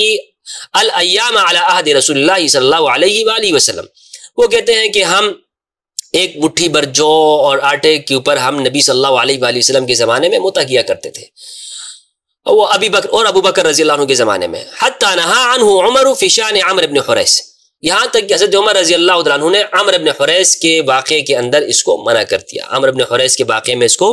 الايام على عهد رسول اللہ صلی اللہ علیہ وآلہ وسلم. وہ کہتے ہیں کہ ہم ایک مٹھی بھر جو اور آٹے کے اوپر ہم نبی صلی اللہ علیہ وآلہ وسلم کے زمانے میں متع کیا کرتے تھے، وہ ابو بکر رضی اللہ عنہ کے زمانے میں. حتی نہا عنہ عمر فی شان عمرو بن حریث، یہاں تک کہ حضرت عمر رضی اللہ تعالیٰ عنہ نے عمرو بن حریث کے واقعے کے اندر اس کو منع کر دیا، عمرو بن حریث کے واقعے میں اس کو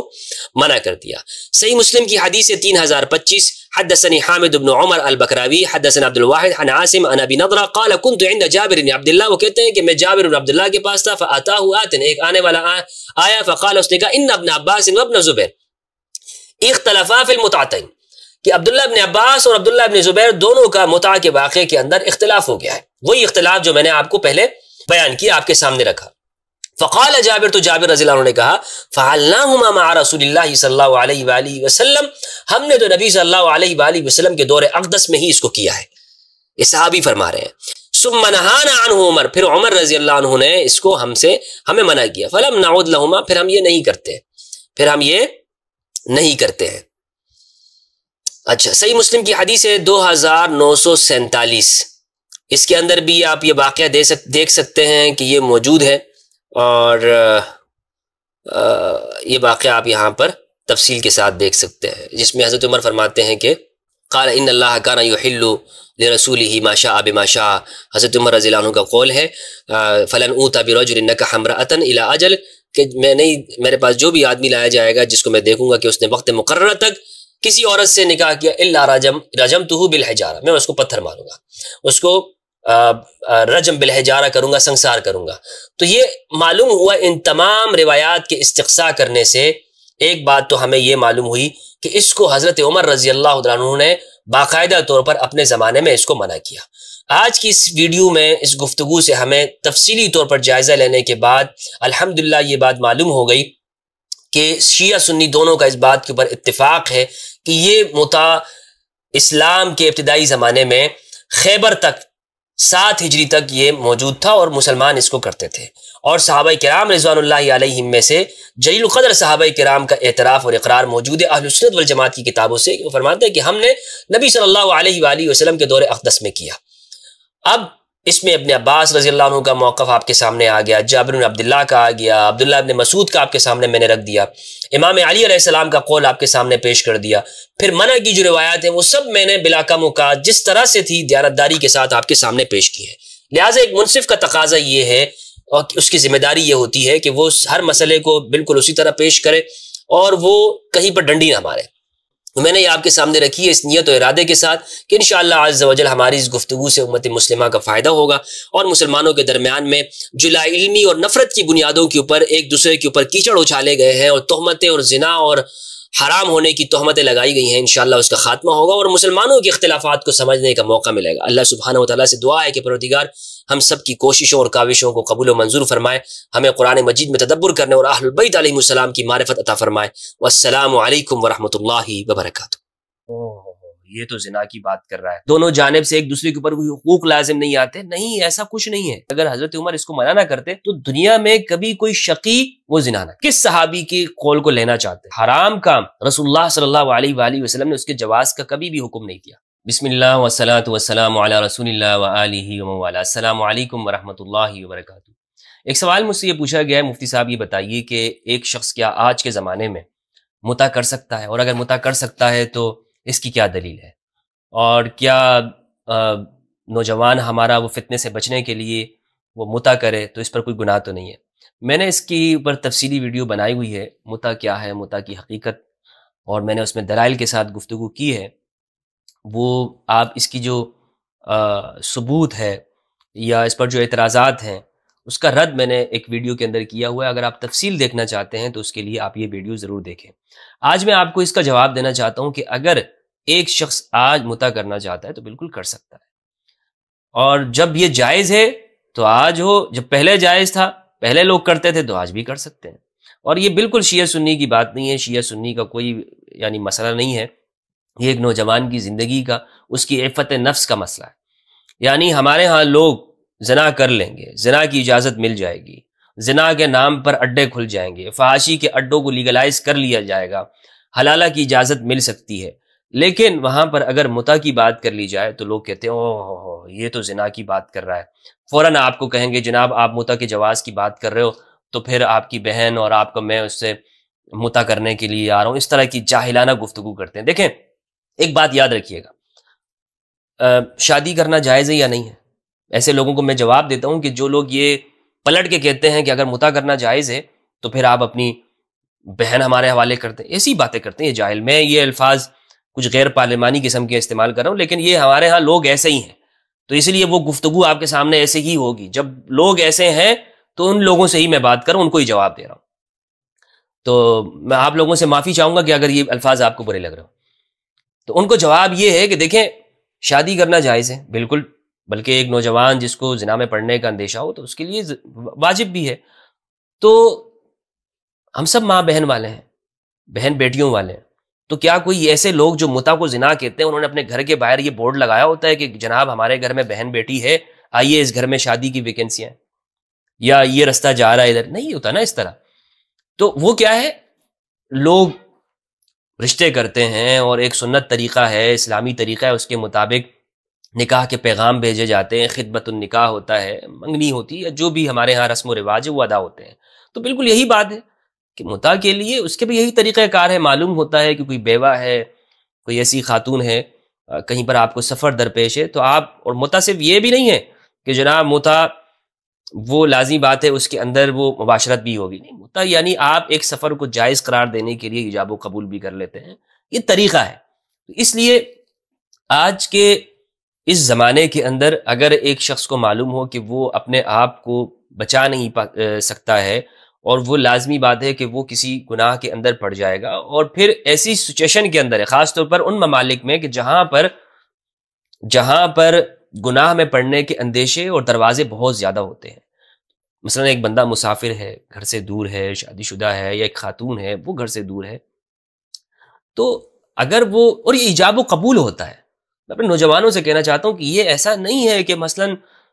منع کر دیا۔ صحیح مسلم کی حدیث 3025، حدثني حامد بن عمر البکراوی حدثنا عبد الواحد عن عاصم عن ابی نضرہ قال كنت عند جابر بن عبد اللہ، وہ کہتے ہیں کہ میں جابر بن عبداللہ کے پاس تھا، فاتاه آت، ایک آنے والا آیا، فقال، اس نے کہا ان ابن عباس وابن زبیر اختلفا فی المتعتین، کہ عبداللہ ابن عباس اور عبداللہ ابن زبیر دونوں کا متع کے واقعے کے اندر اختلاف ہو گیا ہے، وہی اختلاف جو میں نے آپ کو پہلے بیان کیا، آپ کے سامنے رکھا۔ فقال جابر، تو جابر رضی اللہ عنہ نے کہا فعلناهما مع رسول اللہ صلی اللہ علیہ وآلہ وسلم، ہم نے تو نبی صلی اللہ علیہ وآلہ وسلم کے دور اقدس میں ہی اس کو کیا ہے، یہ صحابی فرما رہے ہیں۔ ثم نهانا عنه عمر، پھر عمر رضی اللہ عنہ نے اس کو ہمیں منع کیا، فلم نعود لهما، پھر ہم یہ نہیں کرتے ہیں، اچھا۔ صحیح مسلم کی حدیث ہے 2947، اس کے اندر بھی آپ یہ واقعہ دیکھ سکتے ہیں کہ یہ موجود ہے، اور یہ واقعہ آپ یہاں پر تفصیل کے ساتھ دیکھ سکتے ہیں، جس میں حضرت عمر فرماتے ہیں کہ قال ان اللہ کان یحل لرسولہ ما شاء بما شاء، حضرت عمر رضی اللہ عنہ کا قول ہے فلن اوتی برجل نکح امرأۃ الی اجل، کہ میں نہیں، میرے پاس جو بھی آدمی لایا جائے گا جس کو میں دیکھوں گا کہ اس نے وقت مقررہ تک کسی عورت سے نکاح کیا، الا رجمتہ بالحجارہ، میں اس کو پتھر ماروں گا، اس کو رجم بالحجارہ کروں گا، سنسار کروں گا۔ تو یہ معلوم ہوا ان تمام روایات کے استقصاء کرنے سے ایک بات تو ہمیں یہ معلوم ہوئی کہ اس کو حضرت عمر رضی اللہ عنہ نے باقاعدہ طور پر اپنے زمانے میں اس کو منع کیا۔ آج کی اس ویڈیو میں اس گفتگو سے ہمیں تفصیلی طور پر جائزہ لینے کے بعد الحمدللہ یہ بات معلوم ہو گئی کہ شیعہ سنی دونوں کا اس بات کے اوپر اتفاق ہے کہ یہ متع اسلام کے ابتدائی زمانے میں خیبر تک 7 ہجری تک یہ موجود تھا، اور مسلمان اس کو کرتے تھے، اور صحابہ کرام رضوان اللہ علیہم میں سے جلیل القدر صحابہ کرام کا اعتراف اور اقرار موجود ہے اہل سنت والجماعت کی کتابوں سے، وہ فرماتے ہیں کہ ہم نے نبی صلی اللہ علیہ وآلہ وسلم کے دور اقدس میں کیا۔ اب اس میں ابن عباس رضی اللہ عنہ کا موقف آپ کے سامنے آ گیا، جابر بن عبداللہ کا آ گیا، عبداللہ ابن مسعود کا آپ کے سامنے میں نے رکھ دیا، امام علی علیہ السلام کا قول آپ کے سامنے پیش کر دیا، پھر منع کی جو روایات ہیں وہ سب میں نے بلا کم و کاج جس طرح سے تھی دیانتداری کے ساتھ آپ کے سامنے پیش کی ہے۔ لہٰذا ایک منصف کا تقاضا یہ ہے، اور اس کی ذمہ داری یہ ہوتی ہے کہ وہ ہر مسئلے کو بالکل اسی طرح پیش کرے اور وہ کہیں پر ڈنڈی نہ مارے۔ میں نے یہ آپ کے سامنے رکھی ہے اس نیت و ارادے کے ساتھ کہ انشاءاللہ عز و جل ہماری اس گفتگو سے امت مسلمہ کا فائدہ ہوگا، اور مسلمانوں کے درمیان میں جو لا علمی اور نفرت کی بنیادوں کے اوپر ایک دوسرے کے اوپر کیچڑ اچھالے گئے ہیں اور تہمتیں اور زنا اور حرام ہونے کی تہمتیں لگائی گئی ہیں، انشاءاللہ اس کا خاتمہ ہوگا اور مسلمانوں کے اختلافات کو سمجھنے کا موقع ملے گا۔ اللہ سبحانہ و تعالیٰ سے دعا ہے کہ پروردگار ہم سب کی کوششوں اور کاوشوں کو قبول و منظور فرمائے، ہمیں قرآن مجید میں تدبر کرنے اور اہل البیت علیہ السلام کی معرفت عطا فرمائے۔ والسلام علیکم ورحمۃ اللہ وبرکاتہ۔ یہ تو زنا کی بات کر رہا ہے، دونوں جانب سے ایک دوسرے کے اوپر کوئی حقوق لازم نہیں آتے، نہیں، ایسا کچھ نہیں ہے۔ اگر حضرت عمر اس کو منع نہ کرتے تو دنیا میں کبھی کوئی شقی وہ زنا نہ، کس صحابی کے قول کو لینا چاہتے؟ حرام کام رسول اللہ صلی اللہ علیہ وآلہ وسلم نے اس کے جواز کا کبھی بھی حکم نہیں کیا۔ بسم اللہ والصلاة والسلام علی رسول اللہ وآلہ ومن والہ۔ السلام علیکم ورحمۃ اللہ وبرکاتہ۔ ایک سوال مجھ سے یہ پوچھا گیا ہے، مفتی صاحب یہ بتائیے کہ ایک شخص کیا آج کے زمانے میں متع کر سکتا ہے، اور اگر متع کر سکتا ہے تو اس کی کیا دلیل ہے، اور کیا نوجوان ہمارا وہ فتنے سے بچنے کے لیے وہ متع کرے تو اس پر کوئی گناہ تو نہیں ہے؟ میں نے اس کی اوپر تفصیلی ویڈیو بنائی ہوئی ہے، متع کیا ہے، متع کی حقیقت، اور میں نے اس میں دلائل کے ساتھ گفتگو کی ہے۔ وہ آپ اس کی جو ثبوت ہے یا اس پر جو اعتراضات ہیں اس کا رد میں نے ایک ویڈیو کے اندر کیا ہوا ہے، اگر آپ تفصیل دیکھنا چاہتے ہیں تو اس کے لیے آپ یہ ویڈیو ضرور دیکھیں۔ آج میں آپ کو اس کا جواب دینا چاہتا ہوں کہ اگر ایک شخص آج متع کرنا چاہتا ہے تو بالکل کر سکتا ہے، اور جب یہ جائز ہے تو آج ہو، جب پہلے جائز تھا، پہلے لوگ کرتے تھے تو آج بھی کر سکتے ہیں، اور یہ بالکل شیعہ سنی کی بات نہیں ہے، شیعہ سنی کا کوئی یعنی مسئلہ نہیں ہے، یہ ایک نوجوان کی زندگی کا، اس کی عفت نفس کا مسئلہ ہے۔ یعنی ہمارے ہاں لوگ زنا کر لیں گے، زنا کی اجازت مل جائے گی، زنا کے نام پر اڈے کھل جائیں گے، فحاشی کے اڈوں کو لیگلائز کر لیا جائے گا، حلالہ کی اجازت مل سکتی ہے، لیکن وہاں پر اگر متع کی بات کر لی جائے تو لوگ کہتے ہیں اوہ یہ تو زنا کی بات کر رہا ہے، فوراً آپ کو کہیں گے جناب آپ متع کے جواز کی بات کر رہے ہو تو پھر آپ کی بہن اور آپ کو میں اس سے متع کرنے کے لیے آ رہا ہوں، اس طرح کی جاہلانہ گفتگو کرتے ہیں۔ دیکھیں ایک بات یاد رکھیے گا، شادی کرنا جائز ہے یا نہیں ہے؟ ایسے لوگوں کو میں جواب دیتا ہوں کہ جو لوگ یہ پلٹ کے کہتے ہیں کہ اگر متع کرنا جائز ہے تو پھر آپ اپنی بہن ہمارے حوالے کرتے ہیں، ایسی باتیں کرتے ہیں یہ جاہل. میں یہ الفاظ کچھ غیر پارلیمانی قسم کے استعمال کر رہا ہوں، لیکن یہ ہمارے ہاں لوگ ایسے ہی ہیں، تو اس لیے وہ گفتگو آپ کے سامنے ایسے ہی ہوگی. جب لوگ ایسے ہیں تو ان لوگوں سے ہی میں بات کر رہا ہوں، ان کو ہی جواب دے رہا ہوں. تو میں آپ لوگوں سے معافی چاہوں گا کہ اگر یہ الفاظ آپ کو برے لگ رہے ہوں. تو ان کو جواب یہ ہے کہ دیکھیں شادی کرنا جائز ہے بالکل، بلکہ ایک نوجوان جس کو زنا میں پڑنے کا اندیشہ ہو تو اس کے لیے واجب بھی ہے. تو ہم سب ماں بہن والے ہیں، بہن بیٹیوں والے ہیں، تو کیا کوئی ایسے لوگ جو متع کو زنا کہتے ہیں انہوں نے اپنے گھر کے باہر یہ بورڈ لگایا ہوتا ہے کہ جناب ہمارے گھر میں بہن بیٹی ہے، آئیے اس گھر میں شادی کی ویکینسیاں ہیں، یا یہ رستہ جا رہا ہے ادھر؟ نہیں ہوتا نا اس طرح. تو وہ کیا ہے، لوگ رشتے کرتے ہیں اور ایک سنت طریقہ ہے، اسلامی طریقہ ہے، اس کے مطابق نکاح کے پیغام بھیجے جاتے ہیں، خطبۃ النکاح ہوتا ہے، منگنی ہوتی ہے، یا جو بھی ہمارے ہاں رسم و رواج ہے وہ ادا ہوتے ہیں. تو بالکل یہی بات ہے کہ متع کے لیے اس کے بھی یہی طریقہ کار ہے. معلوم ہوتا ہے کہ کوئی بیوہ ہے، کوئی ایسی خاتون ہے، کہیں پر آپ کو سفر درپیش ہے، تو آپ، اور متع صرف یہ بھی نہیں ہے کہ جناب متع وہ لازمی بات ہے اس کے اندر وہ مباشرت بھی ہوگی، نہیں، متع یعنی آپ ایک سفر کو جائز قرار دینے کے لیے ایجاب و قبول بھی کر لیتے ہیں، یہ طریقہ ہے. اس لیے آج کے اس زمانے کے اندر اگر ایک شخص کو معلوم ہو کہ وہ اپنے آپ کو بچا نہیں سکتا ہے، اور وہ لازمی بات ہے کہ وہ کسی گناہ کے اندر پڑ جائے گا، اور پھر ایسی سچویشن کے اندر ہے، خاص طور پر ان ممالک میں کہ جہاں پر گناہ میں پڑنے کے اندیشے اور دروازے بہت زیادہ ہوتے ہیں. مثلا ایک بندہ مسافر ہے، گھر سے دور ہے، شادی شدہ ہے، یا ایک خاتون ہے وہ گھر سے دور ہے، تو اگر وہ، اور یہ ایجاب و قبول ہوتا ہے. میں اپنے نوجوانوں سے کہنا چاہتا ہوں کہ یہ ایسا نہیں ہے کہ مثلا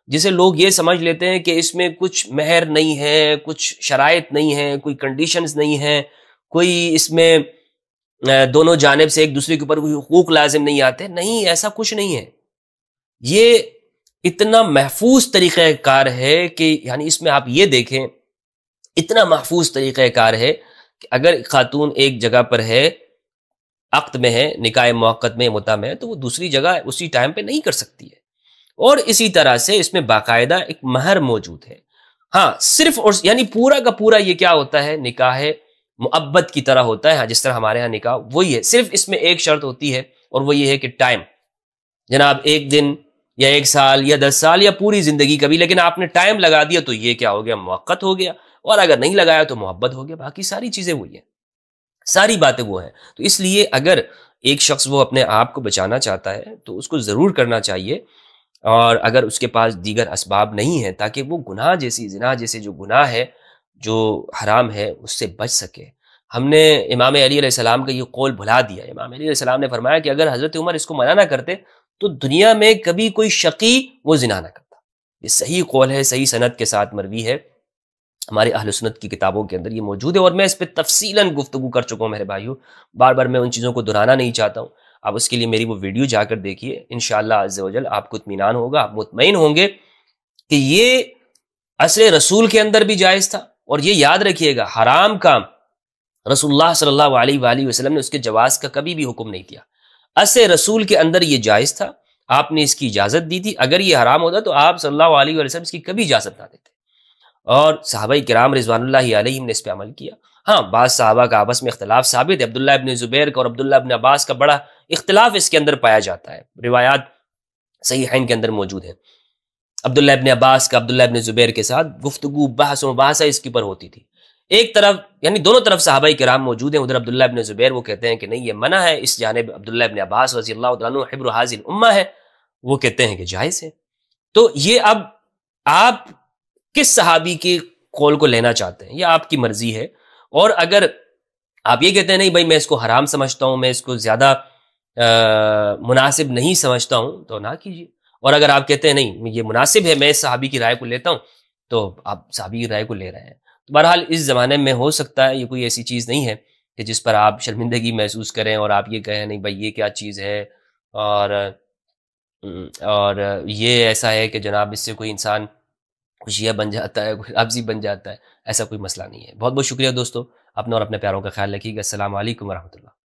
جسے لوگ یہ سمجھ لیتے ہیں کہ اس میں کچھ مہر نہیں ہے، کچھ شرائط نہیں ہیں، کوئی کنڈیشنز نہیں ہیں، کوئی اس میں دونوں جانب سے ایک دوسرے کے اوپر کوئی حقوق لازم نہیں آتے. نہیں، ایسا کچھ نہیں ہے. یہ اتنا محفوظ طریقہ کار ہے کہ یعنی اس میں آپ یہ دیکھیں، اتنا محفوظ طریقہ کار ہے کہ اگر خاتون ایک جگہ پر ہے، عقد میں ہے، نکاح موقت میں، متع میں، تو وہ دوسری جگہ اسی ٹائم پہ نہیں کر سکتی ہے. اور اسی طرح سے اس میں باقاعدہ ایک مہر موجود ہے. ہاں، صرف اور یعنی پورا کا پورا یہ کیا ہوتا ہے، نکاح مؤبد کی طرح ہوتا ہے. ہاں، جس طرح ہمارے ہاں نکاح وہی ہے، صرف اس میں ایک شرط ہوتی ہے، اور وہ یہ ہے کہ ٹائم، جناب ایک دن یا ایک سال یا 10 سال یا پوری زندگی کبھی، لیکن آپ نے ٹائم لگا دیا تو یہ کیا ہو گیا، موقت ہو گیا. اور اگر نہیں لگایا تو محبت ہو گیا. باقی ساری چیزیں وہی ہیں، ساری باتیں وہ ہیں. تو اس لیے اگر ایک شخص وہ اپنے آپ کو بچانا چاہتا ہے تو اس کو ضرور کرنا چاہیے، اور اگر اس کے پاس دیگر اسباب نہیں ہیں تاکہ وہ گناہ جیسی، زنا جیسے جو گناہ ہے، جو حرام ہے، اس سے بچ سکے. ہم نے امام علی علیہ السلام کا یہ قول بھلا دیا. امام علی علیہ السلام نے فرمایا کہ اگر حضرت عمر اس کو منع نہ کرتے تو دنیا میں کبھی کوئی شقی وہ زنا نہ کرتا. یہ صحیح قول ہے، صحیح سند کے ساتھ مروی ہے، ہمارے اہل سنت کی کتابوں کے اندر یہ موجود ہے، اور میں اس پہ تفصیلاً گفتگو کر چکا ہوں میرے بھائیوں. بار بار میں ان چیزوں کو دہرانا نہیں چاہتا ہوں. آپ اس کے لیے میری وہ ویڈیو جا کر دیکھیے، انشاءاللہ عز و جل آپ کو اطمینان ہوگا، آپ مطمئن ہوں گے کہ یہ عصر رسول کے اندر بھی جائز تھا. اور یہ یاد رکھیے گا، حرام کام رسول اللہ صلی اللہ علیہ وآلہ وسلم نے اس کے جواز کا کبھی بھی حکم نہیں دیا. عصر رسول کے اندر یہ جائز تھا، آپ نے اس کی اجازت دی تھی. اگر یہ حرام ہوتا تو آپ صلی اللہ علیہ وسلم اس کی کبھی اجازت نہ دیتے، اور صحابہ کرام رضوان اللہ علیہم نے اس پہ عمل کیا. ہاں، بعض صحابہ کا آپس میں اختلاف ثابت ہے. عبداللہ ابن زبیر کا اور عبداللہ ابن عباس کا بڑا اختلاف اس کے اندر پایا جاتا ہے، روایات صحیحین کے اندر موجود ہیں. عبداللہ ابن عباس کا عبداللہ ابن زبیر کے ساتھ گفتگو، بحث و مباحثہ اس کے اوپر ہوتی تھی. ایک طرف یعنی دونوں طرف صحابہ کرام موجود ہیں. ادھر عبداللہ ابن زبیر وہ کہتے ہیں کہ نہیں یہ منع ہے، اس جانب عبداللہ ابن عباس رضی اللہ عنہ حبر حاضر الامہ ہے، وہ کہتے ہیں کہ جائز ہے. تو یہ اب آپ کس صحابی کے قول کو لینا چاہتے ہیں، یہ آپ کی مرضی ہے. اور اگر آپ یہ کہتے ہیں نہیں بھائی میں اس کو حرام سمجھتا ہوں، میں اس کو زیادہ مناسب نہیں سمجھتا ہوں، تو نہ کیجیے. اور اگر آپ کہتے ہیں نہیں یہ مناسب ہے، میں اس صحابی کی رائے کو لیتا ہوں، تو آپ صحابی کی رائے کو لے رہے ہیں. تو بہرحال اس زمانے میں ہو سکتا ہے یہ کوئی ایسی چیز نہیں ہے کہ جس پر آپ شرمندگی محسوس کریں اور آپ یہ کہیں نہیں بھائی یہ کیا چیز ہے، اور یہ ایسا ہے کہ جناب اس سے کوئی انسان شیعہ بن جاتا ہے، کوئی رافضی بن جاتا ہے. ایسا کوئی مسئلہ نہیں ہے. بہت بہت شکریہ دوستو، اپنا اور اپنے پیاروں کا خیال رکھیے گا. السلام علیکم ورحمۃ اللہ.